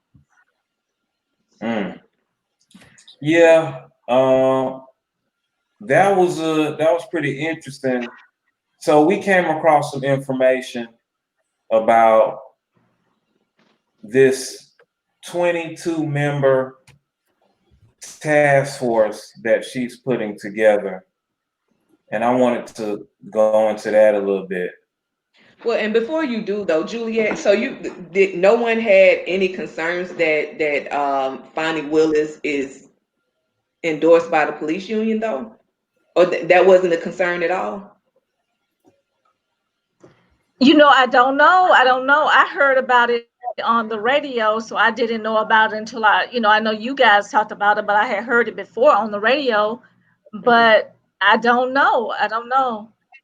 Yeah, that was pretty interesting. So we came across some information about this 22-member task force that she's putting together, and I wanted to go into that a little bit. Well, and before you do though, Juliet, so no one had any concerns that Fani Willis is endorsed by the police union though, or that wasn't a concern at all. I don't know. I heard about it on the radio, so I didn't know about it until I know you guys talked about it, but I had heard it before on the radio, but I don't know.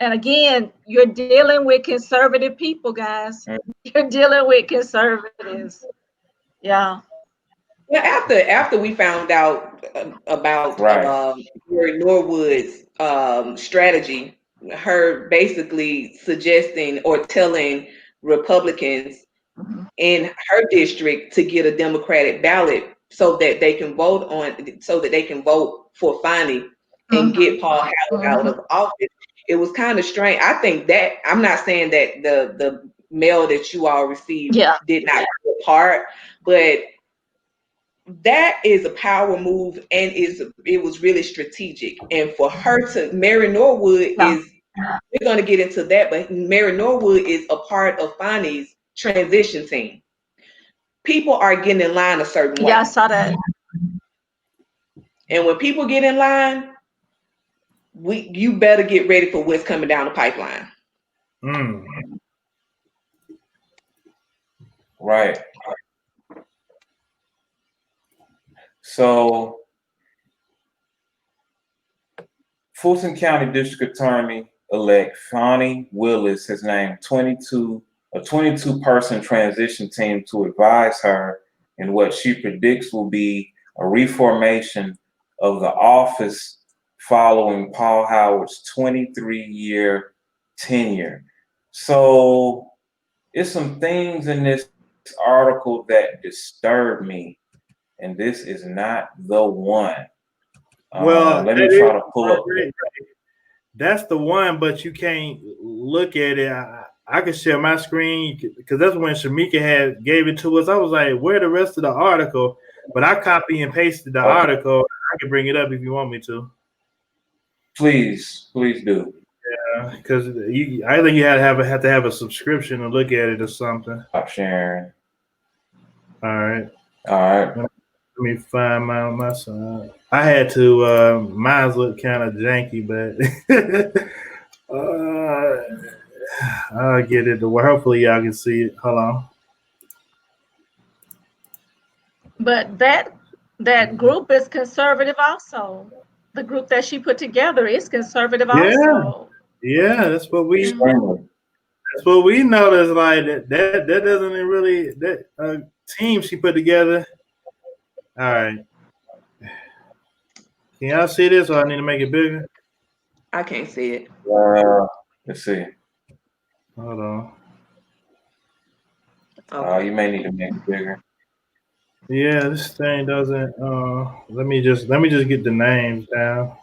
And again, you're dealing with conservative people, guys. You're dealing with conservatives. Yeah. Well, after we found out about Right. Mary Norwood's strategy, her basically suggesting or telling Republicans in her district to get a Democratic ballot so that they can vote for Fani and get Paul Howard out of office. It was kind of strange. I think that I'm not saying that the mail that you all received did not play a part, but that is a power move, and it was really strategic. And for her to Mary Norwood is, we're going to get into that, but Mary Norwood is a part of Fani's transition team. People are getting in line a certain way. Yeah, I saw that. And when people get in line, you better get ready for what's coming down the pipeline. Right. So Fulton County District Attorney-elect Fani Willis has named a 22-person transition team to advise her in what she predicts will be a reformation of the office following Paul Howard's 23-year tenure. So it's some things in this article that disturb me, and this is not the one. Well, let me try to pull up. That's the one, but you can't look at it. I can share my screen because that's when Shamika gave it to us. I was like, where the rest of the article? But I copy and pasted the article. I can bring it up if you want me to. Please do. Yeah. because I think you have to have a subscription to look at it or something. Stop sharing. All right. All right. Let me find my side. I had to. Mine look kind of janky, but I'll get it to where hopefully y'all can see it. Hold on. But that group is conservative also. The group that she put together is conservative also. Yeah, that's what we Extremely. that's what we noticed. Like that doesn't really that team she put together. All right. Can y'all see this, or I need to make it bigger? I can't see it. Let's see. Hold on. Okay. You may need to make it bigger. Yeah, this thing doesn't. Let me just get the names down.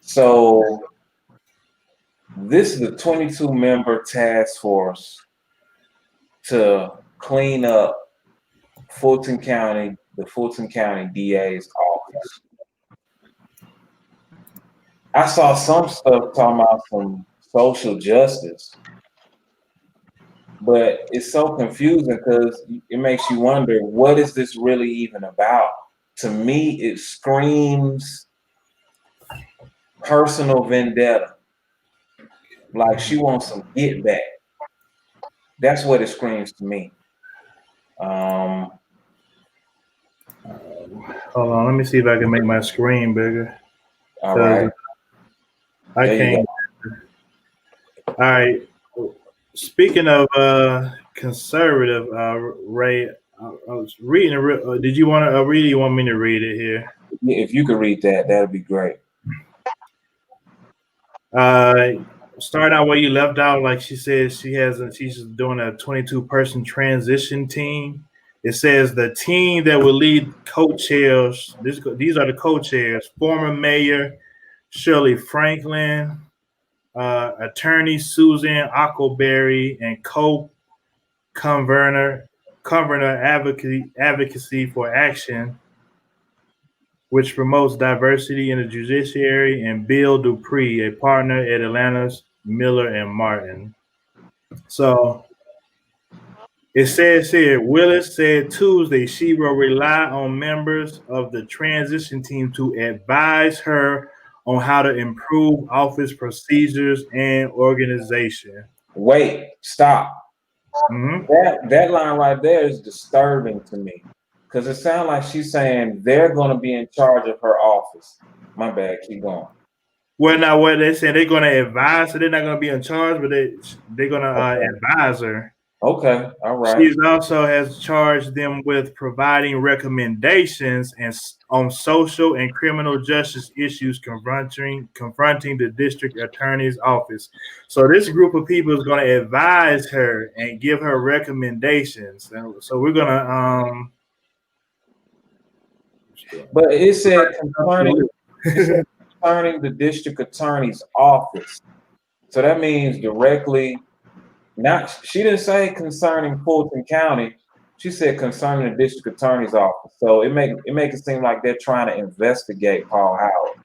So this is a 22-member task force to clean up Fulton County, the Fulton County DA's office. I saw some stuff talking about some social justice, but it's so confusing because it makes you wonder, what is this really even about? To me, it screams personal vendetta. Like she wants some get back. That's what it screams to me. Hold on, let me see if I can make my screen bigger. All right. I There you can't. All right. Speaking of conservative, Ray, I was reading. Did you want to read it? You want me to read it here? If you could read that, that'd be great. Start out where you left out. Like she says, she's doing a 22-person transition team. It says the team that will lead co-chairs. These are the co-chairs: former mayor Shirley Franklin, attorney Susan Ockleberry, and co-convener advocacy for action, which promotes diversity in the judiciary, and Bill Dupree, a partner at Atlanta's Miller and Martin. So it says here, Willis said Tuesday she will rely on members of the transition team to advise her on how to improve office procedures and organization. Wait, stop. Mm-hmm. That line right there is disturbing to me because it sounds like she's saying they're going to be in charge of her office. My bad. Keep going. Well, now what they say they're going to advise, so they're not going to be in charge, but they're going to advise her. Okay, all right. She also has charged them with providing recommendations on social and criminal justice issues confronting the district attorney's office. So this group of people is going to advise her and give her recommendations. So we're going to But it said concerning the district attorney's office. So that means directly. Not, she didn't say concerning Fulton County. She said concerning the district attorney's office. So it make it seem like they're trying to investigate Paul Howard.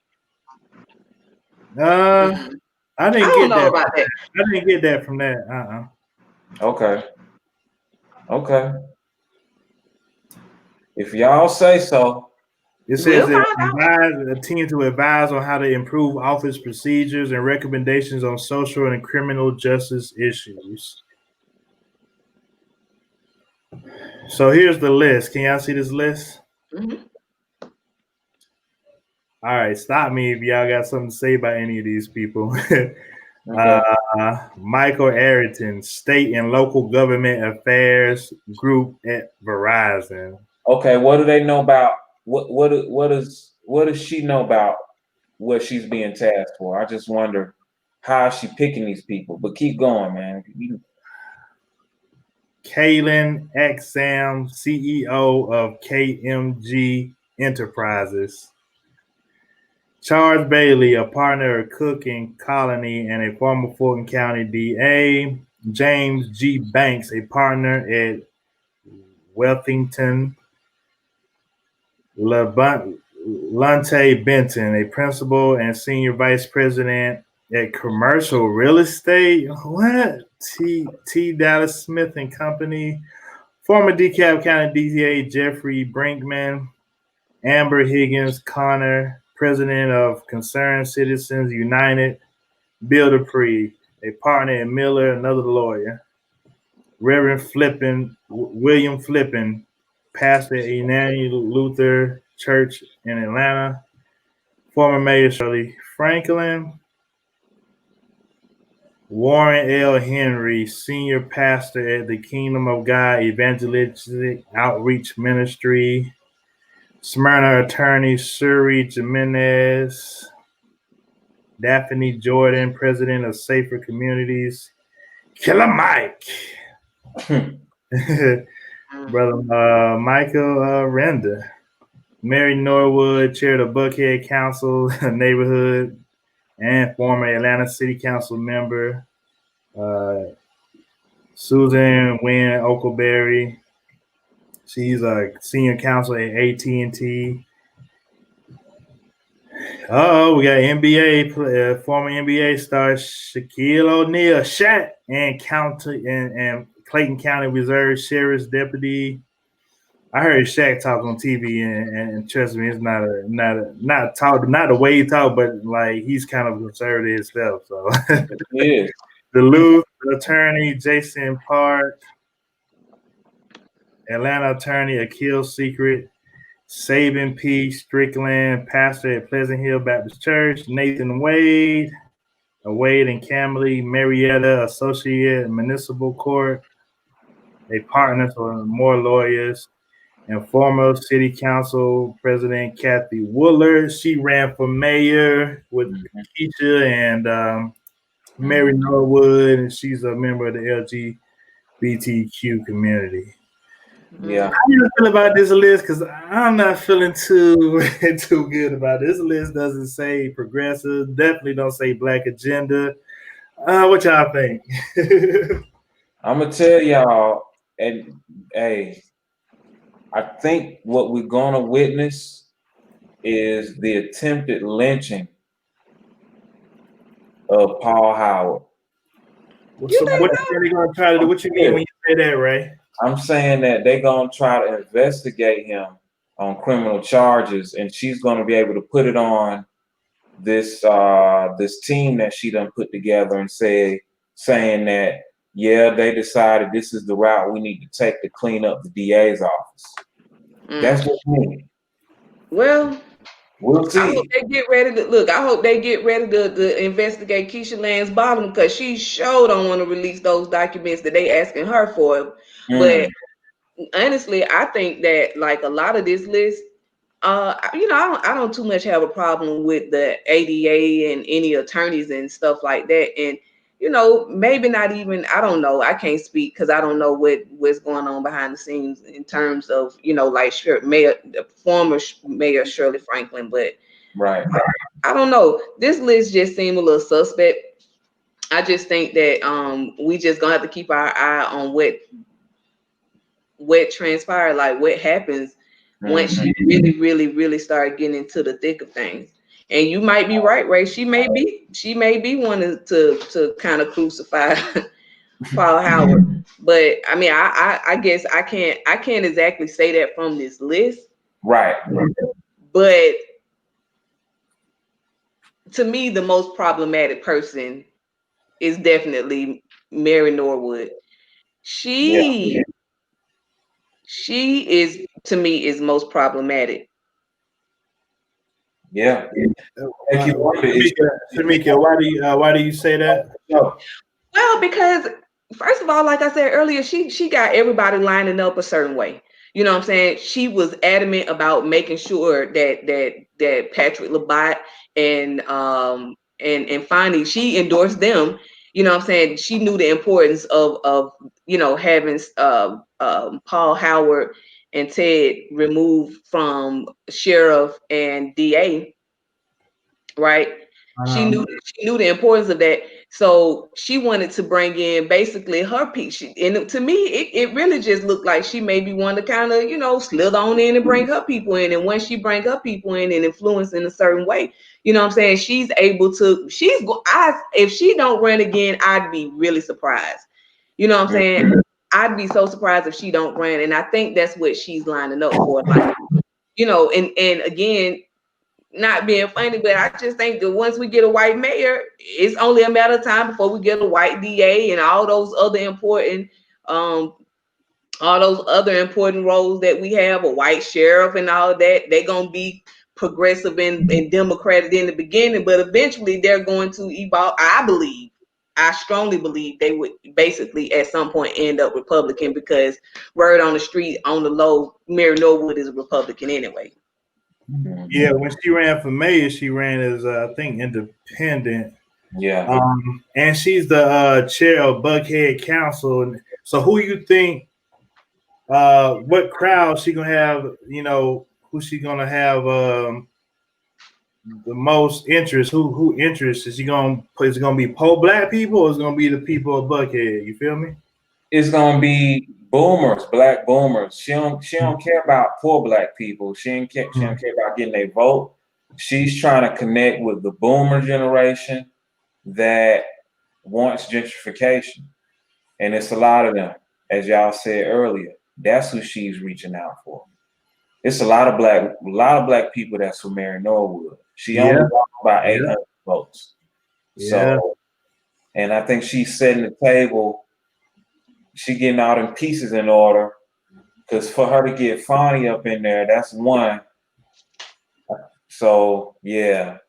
I didn't I don't get know that. about that. I didn't get that from that. Okay. If y'all say so. It says that a team to advise on how to improve office procedures and recommendations on social and criminal justice issues. So here's the list. Can y'all see this list? Mm-hmm. All right, stop me if y'all got something to say about any of these people. Okay. Michael Arrington, State and Local Government Affairs Group at Verizon. Okay, what do they know about what does she know about what she's being tasked for? I just wonder how is she picking these people. But keep going, man. Kaylin Exam, CEO of KMG Enterprises. Charles Bailey, a partner at Cook and Colony and a former Fulton County DA. James G. Banks, a partner at Wellington Lante Benton, a principal and senior vice president at Commercial Real Estate. What? T. Dallas Smith and Company. Former DeKalb County DA Jeffrey Brinkman. Amber Higgins Connor, president of Concerned Citizens United. Bill Dupree, a partner at Miller, another lawyer. Reverend William Flippin, pastor at United Luther Church in Atlanta. Former Mayor Shirley Franklin. Warren L. Henry, senior pastor at the Kingdom of God Evangelistic Outreach Ministry. Smyrna attorney Suri Jimenez. Daphne Jordan, president of Safer Communities. Killer Mike. Brother Michael Renda. Mary Norwood, chair of the Buckhead Council neighborhood and former Atlanta City Council member. Susan Wynn Oakleberry. She's a senior counsel at AT&T. Oh, we got NBA former NBA star Shaquille O'Neal, Shaq, and Clayton County Reserve Sheriff's Deputy. I heard Shaq talk on TV, and trust me, it's not the way he talk, but like he's kind of conservative himself. So, Yeah. Duluth attorney Jason Park, Atlanta attorney Akil Secret, Sabin P. Strickland, pastor at Pleasant Hill Baptist Church, Nathan Wade, Wade and Camley, Marietta, associate municipal court, a partner for more lawyers, and former city council president Kathy Woolard. She ran for mayor with Keisha and Mary Norwood, and she's a member of the LGBTQ community. Yeah. How do you feel about this list? Because I'm not feeling too good about this list. Doesn't say progressive. Definitely don't say black agenda. What y'all think? I'm gonna tell y'all, and hey, I think what we're gonna witness is the attempted lynching of Paul Howard. What are they gonna try to do? What you mean when you say that, Ray? I'm saying that they're gonna try to investigate him on criminal charges, and she's gonna be able to put it on this this team that she done put together and saying that yeah, they decided this is the route we need to take to clean up the DA's office. That's what I mean. Well, we'll see. I hope they get ready to look. I hope they get ready to investigate Keisha Lance Bottom because she sure don't want to release those documents that they asking her for. But honestly, I think that like a lot of this list, I don't too much have a problem with the ADA and any attorneys and stuff like that. And maybe not even, I don't know. I can't speak because I don't know what's going on behind the scenes in terms of, like the former Mayor Shirley Franklin. But right. I don't know. This list just seemed a little suspect. I just think that we just gonna have to keep our eye on what transpired, like what happens once she really, really, really start getting into the thick of things. And you might be right, Ray. She may be wanting to kind of crucify Paul Howard. But I mean, I guess I can't exactly say that from this list. Right. But to me, the most problematic person is definitely Mary Norwood. She is, to me, is most problematic. Yeah. Tamika, why do you say that? Well, because first of all, like I said earlier, she got everybody lining up a certain way. You know what I'm saying? She was adamant about making sure that Patrick Labatt and finally she endorsed them. You know what I'm saying? She knew the importance of having Paul Howard and Ted removed from sheriff and DA, right? She knew the importance of that. So she wanted to bring in basically her piece. And to me, it really just looked like she maybe wanted to kind of, slid on in and bring her people in. And once she bring her people in and influence in a certain way, you know what I'm saying? She's able to, if she don't run again, I'd be really surprised. You know what I'm saying? I'd be so surprised if she don't run. And I think that's what she's lining up for. Like, and again, not being funny, but I just think that once we get a white mayor, it's only a matter of time before we get a white DA and um all those other important roles that we have, a white sheriff and all of that. They're gonna be progressive and democratic in the beginning, but eventually they're going to evolve. I strongly believe they would basically at some point end up Republican, because word on the street, on the low, Mary Norwood is a Republican anyway. Yeah, when she ran for mayor, she ran as I think independent. Yeah. And she's the chair of Buckhead Council. So who you think? What crowd she gonna have? Who she gonna have? The most interest? Who interest is she gonna? Is it gonna be pro-black people, or is it gonna be the people of Buckhead? You feel me? It's gonna be boomers, black boomers. She don't care about poor black people. She don't care about getting a vote. She's trying to connect with the boomer generation that wants gentrification. And it's a lot of them, as y'all said earlier. That's who she's reaching out for. It's a lot of black people that's for Mary Norwood. She only lost about 800 votes. Yeah. So, and I think she's setting the table. She getting all them pieces in order, because for her to get Fonnie up in there, that's one. So yeah.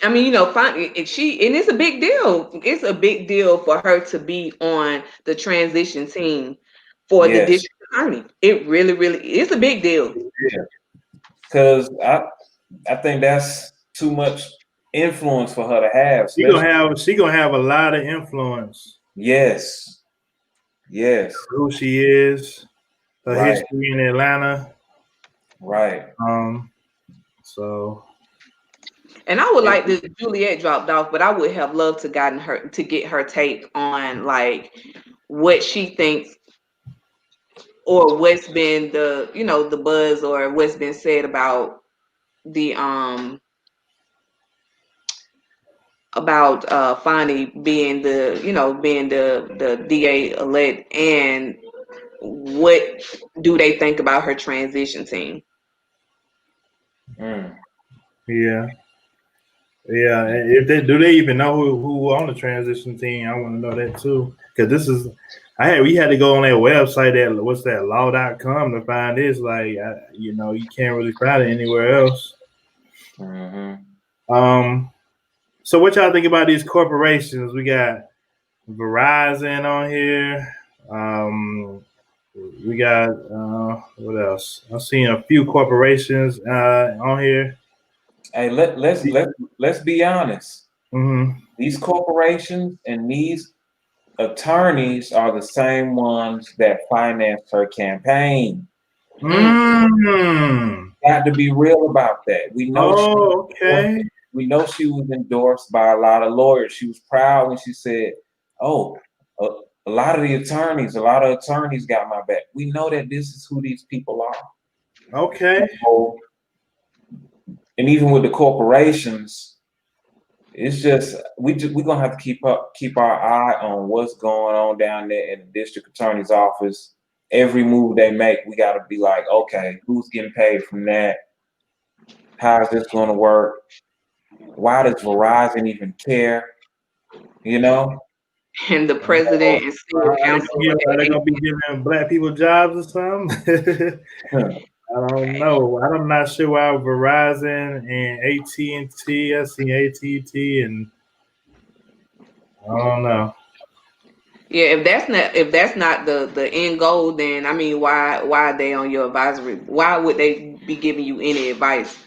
I mean, Fonnie, and it's a big deal. It's a big deal for her to be on the transition team for the district attorney. It really, really is a big deal. Yeah. Because I think that's too much influence for her to have. She gonna have a lot of influence. Yes. Who she is, her history in Atlanta. Right. So. And I would like that Juliet dropped off, but I would have loved to get her take on like what she thinks, or what's been the buzz, or what's been said about the Fonnie being the DA elect, and what do they think about her transition team? Yeah. If do they even know who on the transition team? I want to know that too. Because we had to go on their website at law.com to find this. Like, you can't really find it anywhere else. So what y'all think about these corporations? We got Verizon on here. We got what else? I've seen a few corporations on here. Hey, let's be honest. Mm-hmm. These corporations and these attorneys are the same ones that financed her campaign. Got to be real about that. We know. We know she was endorsed by a lot of lawyers. She was proud when she said, "Oh, a lot of attorneys got my back." We know that this is who these people are. Okay. And even with the corporations, it's just we're gonna have to keep our eye on what's going on down there in the district attorney's office. Every move they make, we gotta be like, okay, who's getting paid from that? How is this gonna work? Why does Verizon even care? And the president and city council. Are they gonna be giving black people jobs or something? I don't know. I'm not sure why Verizon and AT&T. I see AT&T, and I don't know. Yeah, if that's not the end goal, then I mean, why are they on your advisory? Why would they be giving you any advice?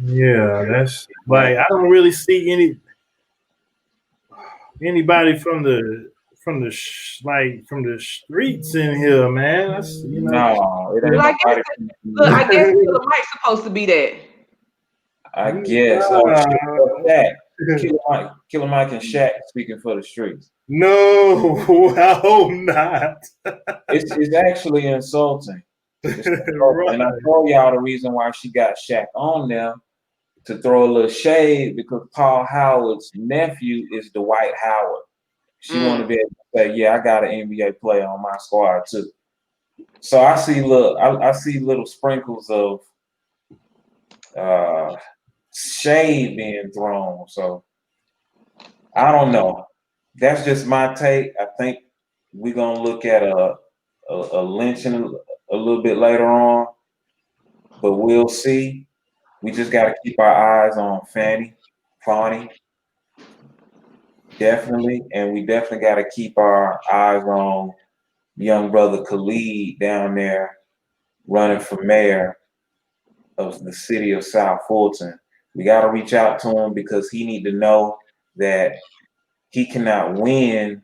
Yeah, that's like I don't really see anybody from the streets in here, man. That's No, it ain't I guess the mic's supposed to be that. I guess. Killer Mike and Shaq speaking for the streets. No, I hope not. It's actually insulting. It's insulting. Right. And I told y'all the reason why she got Shaq on there to throw a little shade because Paul Howard's nephew is Dwight Howard. She want to be able to say, yeah, I got an NBA player on my squad too. So I see little sprinkles of shade being thrown. So I don't know. That's just my take. I think we're gonna look at a lynching a little bit later on, but we'll see. We just got to keep our eyes on Fonny, definitely, and we definitely got to keep our eyes on young brother Khalid down there running for mayor of the city of South Fulton. We got to reach out to him because he need to know that he cannot win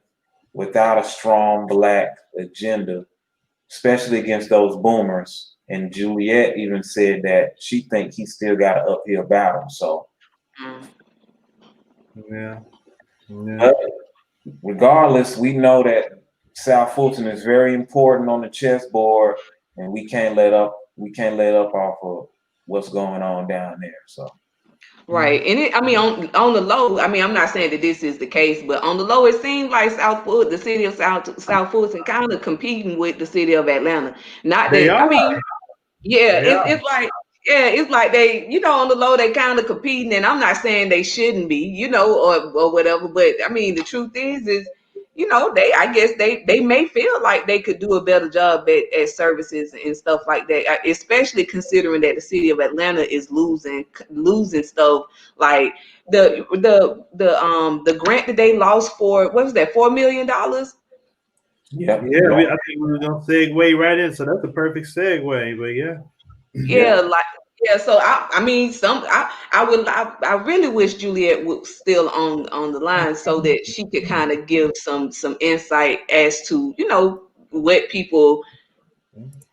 without a strong black agenda, especially against those boomers. And Juliet even said that she thinks he still got an uphill battle. So, Yeah. but regardless, we know that South Fulton is very important on the chessboard, and we can't let up off of what's going on down there. So. Right. And I mean, on the low, I mean, I'm not saying that this is the case, but on the low, it seems like the city of South Fulton kind of competing with the city of Atlanta. Not They that, I are. mean, yeah, They are. it's like they, on the low, they kind of competing, and I'm not saying they shouldn't be, or whatever, but I mean, the truth is, I guess they may feel like they could do a better job at services and stuff like that, especially considering that the city of Atlanta is losing stuff like the grant that they lost for, what was that, $4 million? Yeah. I think we were gonna segue right in, so that's a perfect segue. But yeah. Yeah, like yeah. So I mean, I really wish Juliet was still on the line so that she could kind of give some insight as to what people,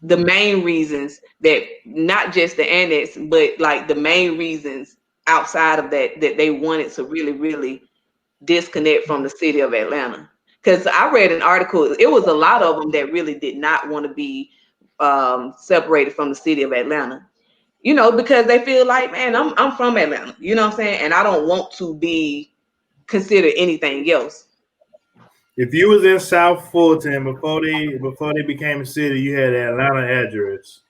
the main reasons, that not just the annex, but like the main reasons outside of that they wanted to really disconnect from the city of Atlanta. Because I read an article, it was a lot of them that really did not want to be separated from the city of Atlanta. Because they feel like, man, I'm from Atlanta, you know what I'm saying? And I don't want to be considered anything else. If you was in South Fulton before they became a city, you had an Atlanta address.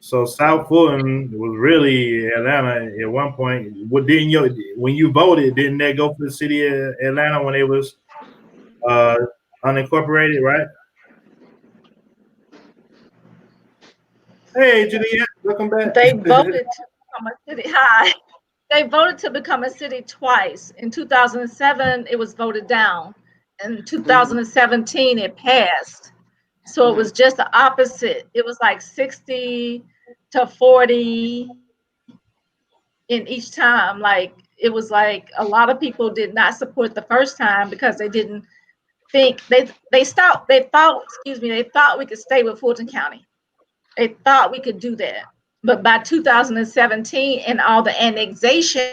So South Fulton was really Atlanta at one point. When you voted, didn't that go for the city of Atlanta when it was unincorporated, right? Hey, Juliet, welcome back. They voted to become a city. Hi. They voted to become a city twice. In 2007, it was voted down. In 2017, it passed. So it was just the opposite. It was like 60 to 40 in each time. Like it was like a lot of people did not support the first time because they didn't think they thought we could stay with Fulton County. They thought we could do that. But by 2017 and all the annexation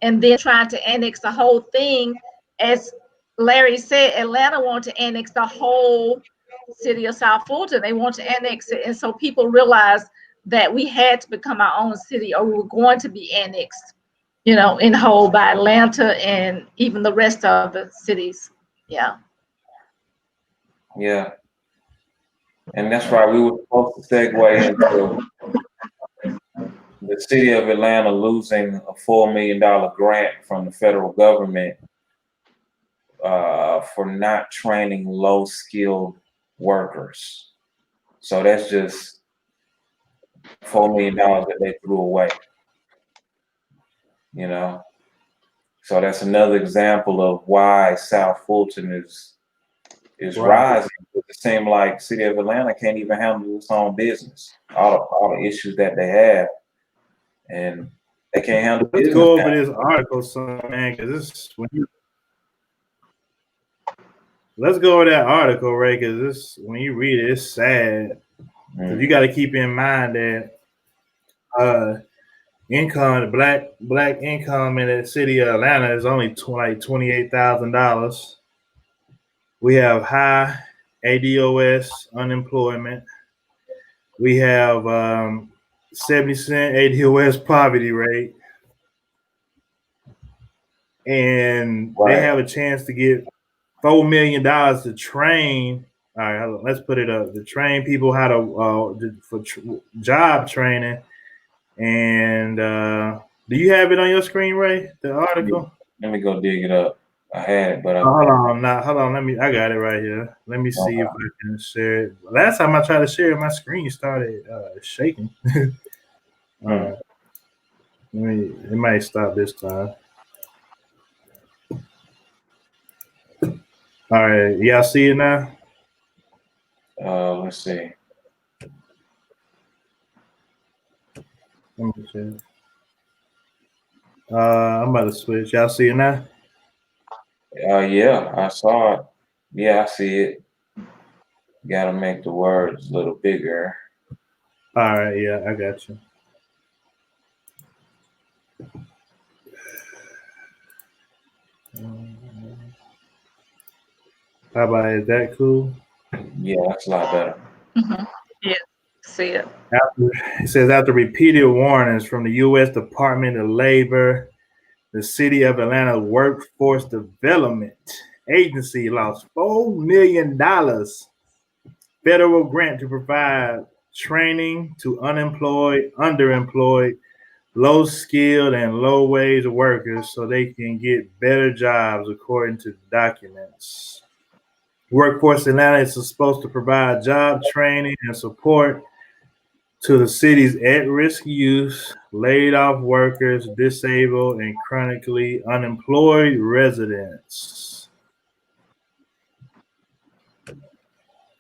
and then trying to annex the whole thing, as Larry said, Atlanta wanted to annex the whole city of South Fulton. They want to annex it. And so people realized that we had to become our own city or we were going to be annexed, in whole by Atlanta and even the rest of the cities. Yeah. Yeah. And that's right. We were supposed to segue into the city of Atlanta losing a $4 million grant from the federal government for not training low-skilled workers. So that's just $4 million that they threw away. So that's another example of why South Fulton is rising. It seems like city of Atlanta can't even handle its own business. All the issues that they have, and they can't handle Let's business. go over this article, man, because let's go over that article, Ray, because when you read it, it's sad. Because you got to keep in mind that income, the black income in the city of Atlanta is only like $28,000. We have high ADOS unemployment. We have 70% ADOS poverty rate, and they Right. have a chance to get $4 million to train. All right, let's put it up to train people how to job training. And do you have it on your screen, Ray? The Yeah. article. Let me go dig it up. I had it, but I Hold on, now hold on. I got it right here. Let me see if okay. I can share it. Last time I tried to share it, my screen started shaking. All Hmm. right, it might stop this time. All right, y'all see it now? Let's see. Let me check. I'm about to switch. Y'all see it now? Yeah, I saw it. Yeah, I see it. Gotta make the words a little bigger. All right, yeah, I got you. How about is that cool? Yeah, that's a lot better. Mm-hmm. Yeah, see it. It says after repeated warnings from the U.S. Department of Labor, the City of Atlanta Workforce Development Agency lost $4 million federal grant to provide training to unemployed, underemployed, low skilled, and low wage workers so they can get better jobs, according to documents. Workforce Atlanta is supposed to provide job training and support to the city's at-risk youth, laid off workers, disabled, and chronically unemployed residents.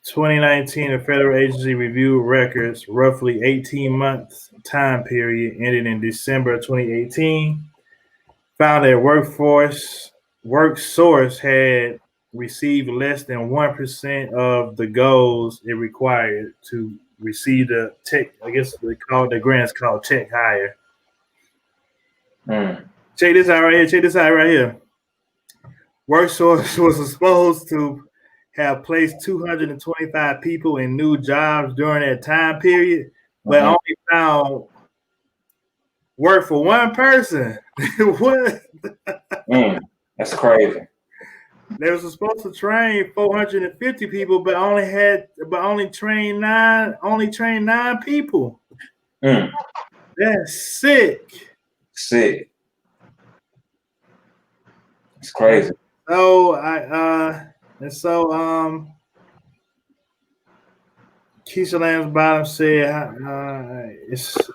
2019, a federal agency reviewed records, roughly 18-month time period ending in December 2018, found that WorkSource had received less than 1% of the goals it required to receive the tech. I guess they call the grants called tech hire. Hmm. Check this out right here. Check this out right here. WorkSource was supposed to have placed 225 people in new jobs during that time period, but Mhm. only found work for one person. What? Mm. That's crazy. They were supposed to train 450 people, but only trained nine people. Mm. That's sick. Sick. It's And crazy. so I and so Keisha Lamb's bottom said it's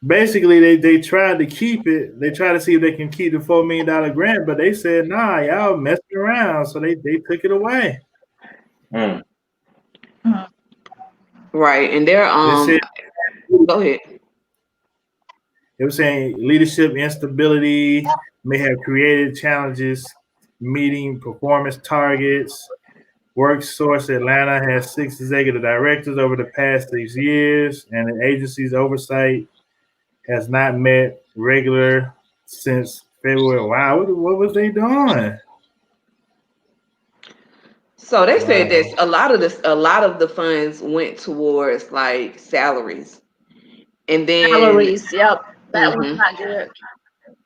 basically they tried to keep it. They tried to see if they can keep the $4 million grant, but they said nah, y'all messing around, so they took it away. Mm. Mhm. Right, and they're They said go ahead. It was saying leadership instability may have created challenges meeting performance targets. WorkSource Atlanta has 6 executive directors over the past 6 years, and the agency's oversight has not met regular since February. Wow, what was they doing? So they said Wow. that a lot of the funds went towards like salaries, and then Salaries, yep, that was hmm not good.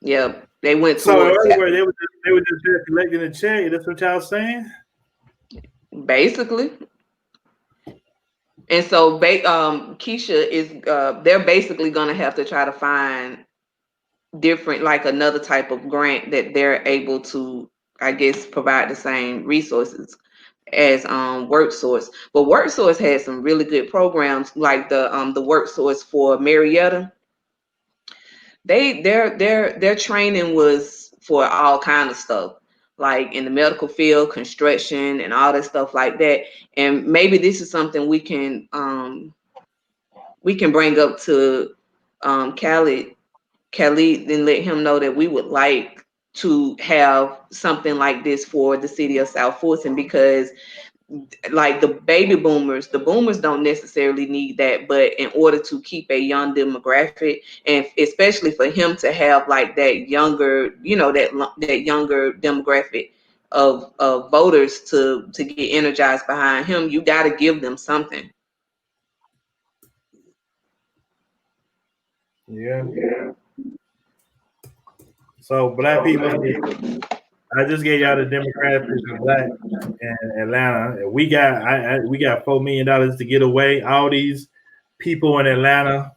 yep, they went So in towards other words, they were just there collecting a check. That's what y'all saying? basically. And so Keisha is they're basically gonna have to try to find different like another type of grant that they're able to, I guess, provide the same resources as WorkSource. But WorkSource had some really good programs like the WorkSource for Marietta. Their training was for all kind of stuff, like in the medical field, construction, and all that stuff like that. And maybe this is something we can bring up to Khalid, and let him know that we would like to have something like this for the city of South Fulton, because like the boomers don't necessarily need that, but in order to keep a young demographic, and especially for him to have like that younger, that younger demographic of voters to get energized behind him, you got to give them something. Yeah. So black people, I just gave y'all the demographics of black in Atlanta. We got $4 million to get away. All these people in Atlanta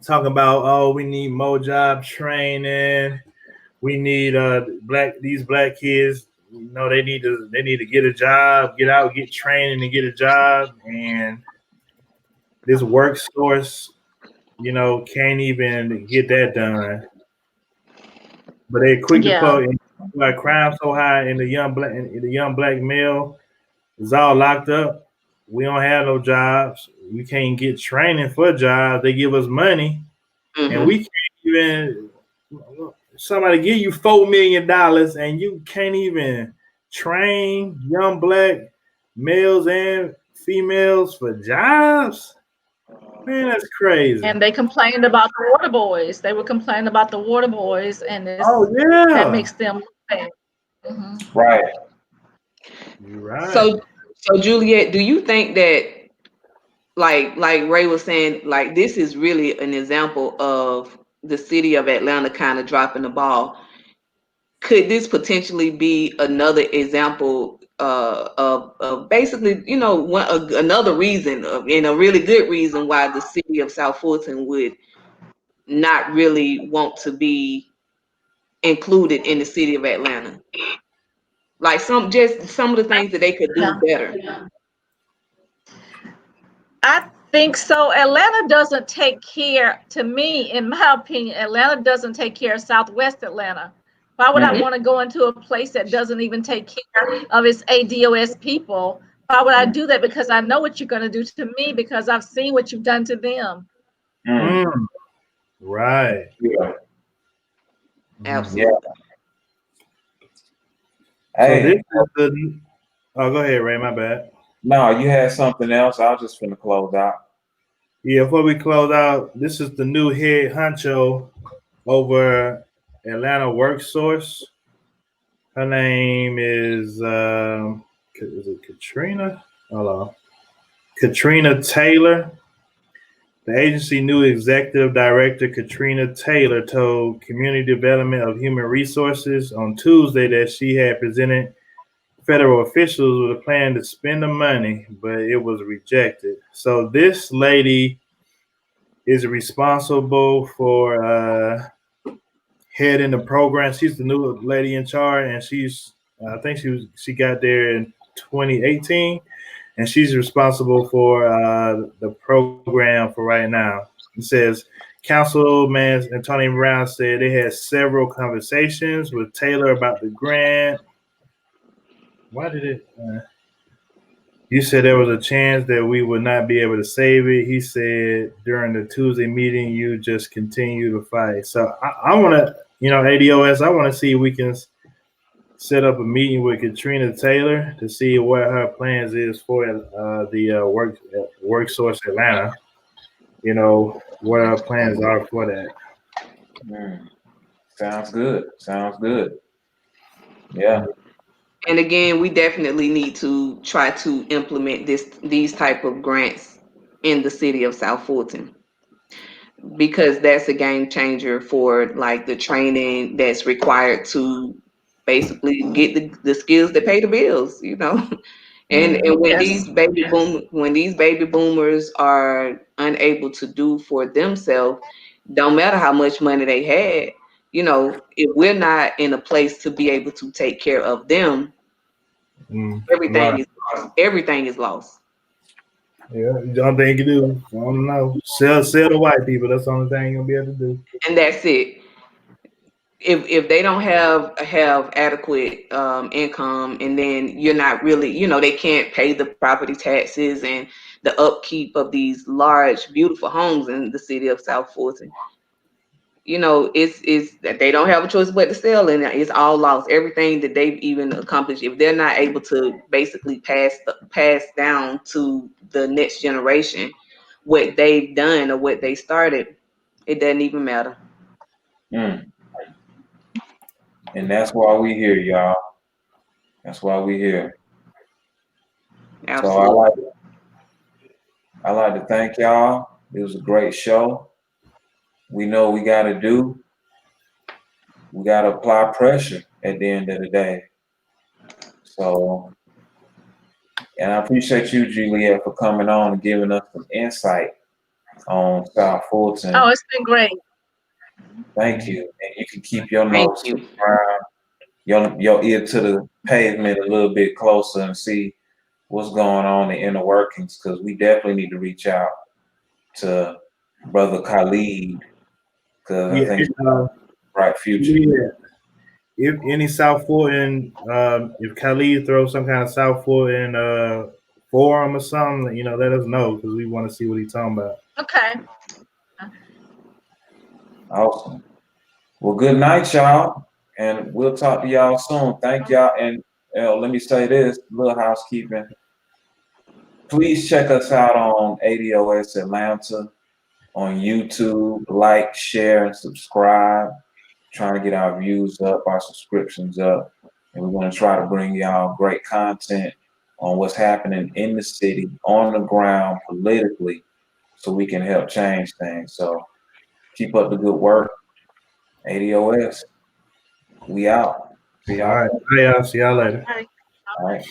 talking about, oh, we need more job training. We need these black kids. They need to get a job, get out, get training, and get a job. And this work source, can't even get that done. But they quick to Yeah. quote, like crime so high in the young black male is all locked up. We don't have no jobs. We can't get training for jobs. They give us money, and we can't even. Somebody give you $4 million, and you can't even train young black males and females for jobs. Man, that's crazy. And they complained about the water boys. They were complaining about the water boys, and Oh that yeah, makes them look bad. Mhm. Right. you're right. So Juliet, do you think that, like Ray was saying, like this is really an example of the city of Atlanta kind of dropping the ball? Could this potentially be another example of basically, another reason, and a really good reason why the city of South Fulton would not really want to be included in the city of Atlanta? Like some of the things that they could do Yeah. better. I think so. Atlanta doesn't take care, to me, in my opinion, Atlanta doesn't take care of Southwest Atlanta. Why would I want to go into a place that doesn't even take care of its ADOS people? Why would I do that? Because I know what you're going to do to me, because I've seen what you've done to them. Right. Yeah. Absolutely. Yeah. So this Hey, is the. Oh, go ahead, Ray. My bad. no, you had something else. I was just finna close out. Yeah, before we close out, this is the new head honcho over Atlanta Work Source. Her name is it Katrina? Hold on. Katrina Taylor. The agency new executive director Katrina Taylor told Community Development of Human Resources on Tuesday that she had presented federal officials with a plan to spend the money, but it was rejected. So this lady is responsible for heading the program. She's the new lady in charge, and I think she got there in 2018, and she's responsible for the program for right now. It says Councilman Antonio Brown said they had several conversations with Taylor about the grant. Why did it? You said there was a chance that we would not be able to save it. He said during the Tuesday meeting, you just continue to fight. So I want to, ADOS, I want to see if we can set up a meeting with Katrina Taylor to see what her plans is for the work source Atlanta. What our plans are for that. Sounds good. Sounds good. Yeah. And again, we definitely need to try to implement these type of grants in the city of South Fulton, because that's a game changer for like the training that's required to basically get the skills that pay the bills, And when Yes. these baby boomers are unable to do for themselves, don't matter how much money they had, if we're not in a place to be able to take care of them, everything Right. is lost. Everything is lost. Yeah, the only thing you can do, I don't know, sell to white people. That's the only thing you'll be able to do. And that's it. If they don't have adequate income, and then you're not really, they can't pay the property taxes and the upkeep of these large, beautiful homes in the city of South Fulton. you know, it's that they don't have a choice but to sell, and it's all lost. Everything that they've even accomplished, if they're not able to basically pass down to the next generation what they've done or what they started, it doesn't even matter. Mm. And that's why we here, y'all. That's why we here. So Absolutely. I like to thank y'all. It was a great show. We know we gotta apply pressure at the end of the day. So, and I appreciate you, Juliet, for coming on and giving us some insight on South Fulton. Oh, it's been great. Thank you. And you can keep your Thank nose to you. the ground, your ear to the pavement a little bit closer and see what's going on in the inner workings, because we definitely need to reach out to Brother Khalid, because I Yeah, think he's got a bright future. yeah. If any South Fulton, if Khalid throws some kind of South Fulton forum or something, you know, let us know because we want to see what he's talking about. Okay. Awesome. Well, good night, y'all, and we'll talk to y'all soon. Thank y'all, and let me say this, little housekeeping. Please check us out on ADOS Atlanta on YouTube. Like, share, and subscribe. Trying to get our views up, our subscriptions up, and we're going to try to bring y'all great content on what's happening in the city, on the ground, politically, so we can help change things. So keep up the good work. ADOS, we out. See All y'all. right. Hey, I'll see y'all later. All right. All right.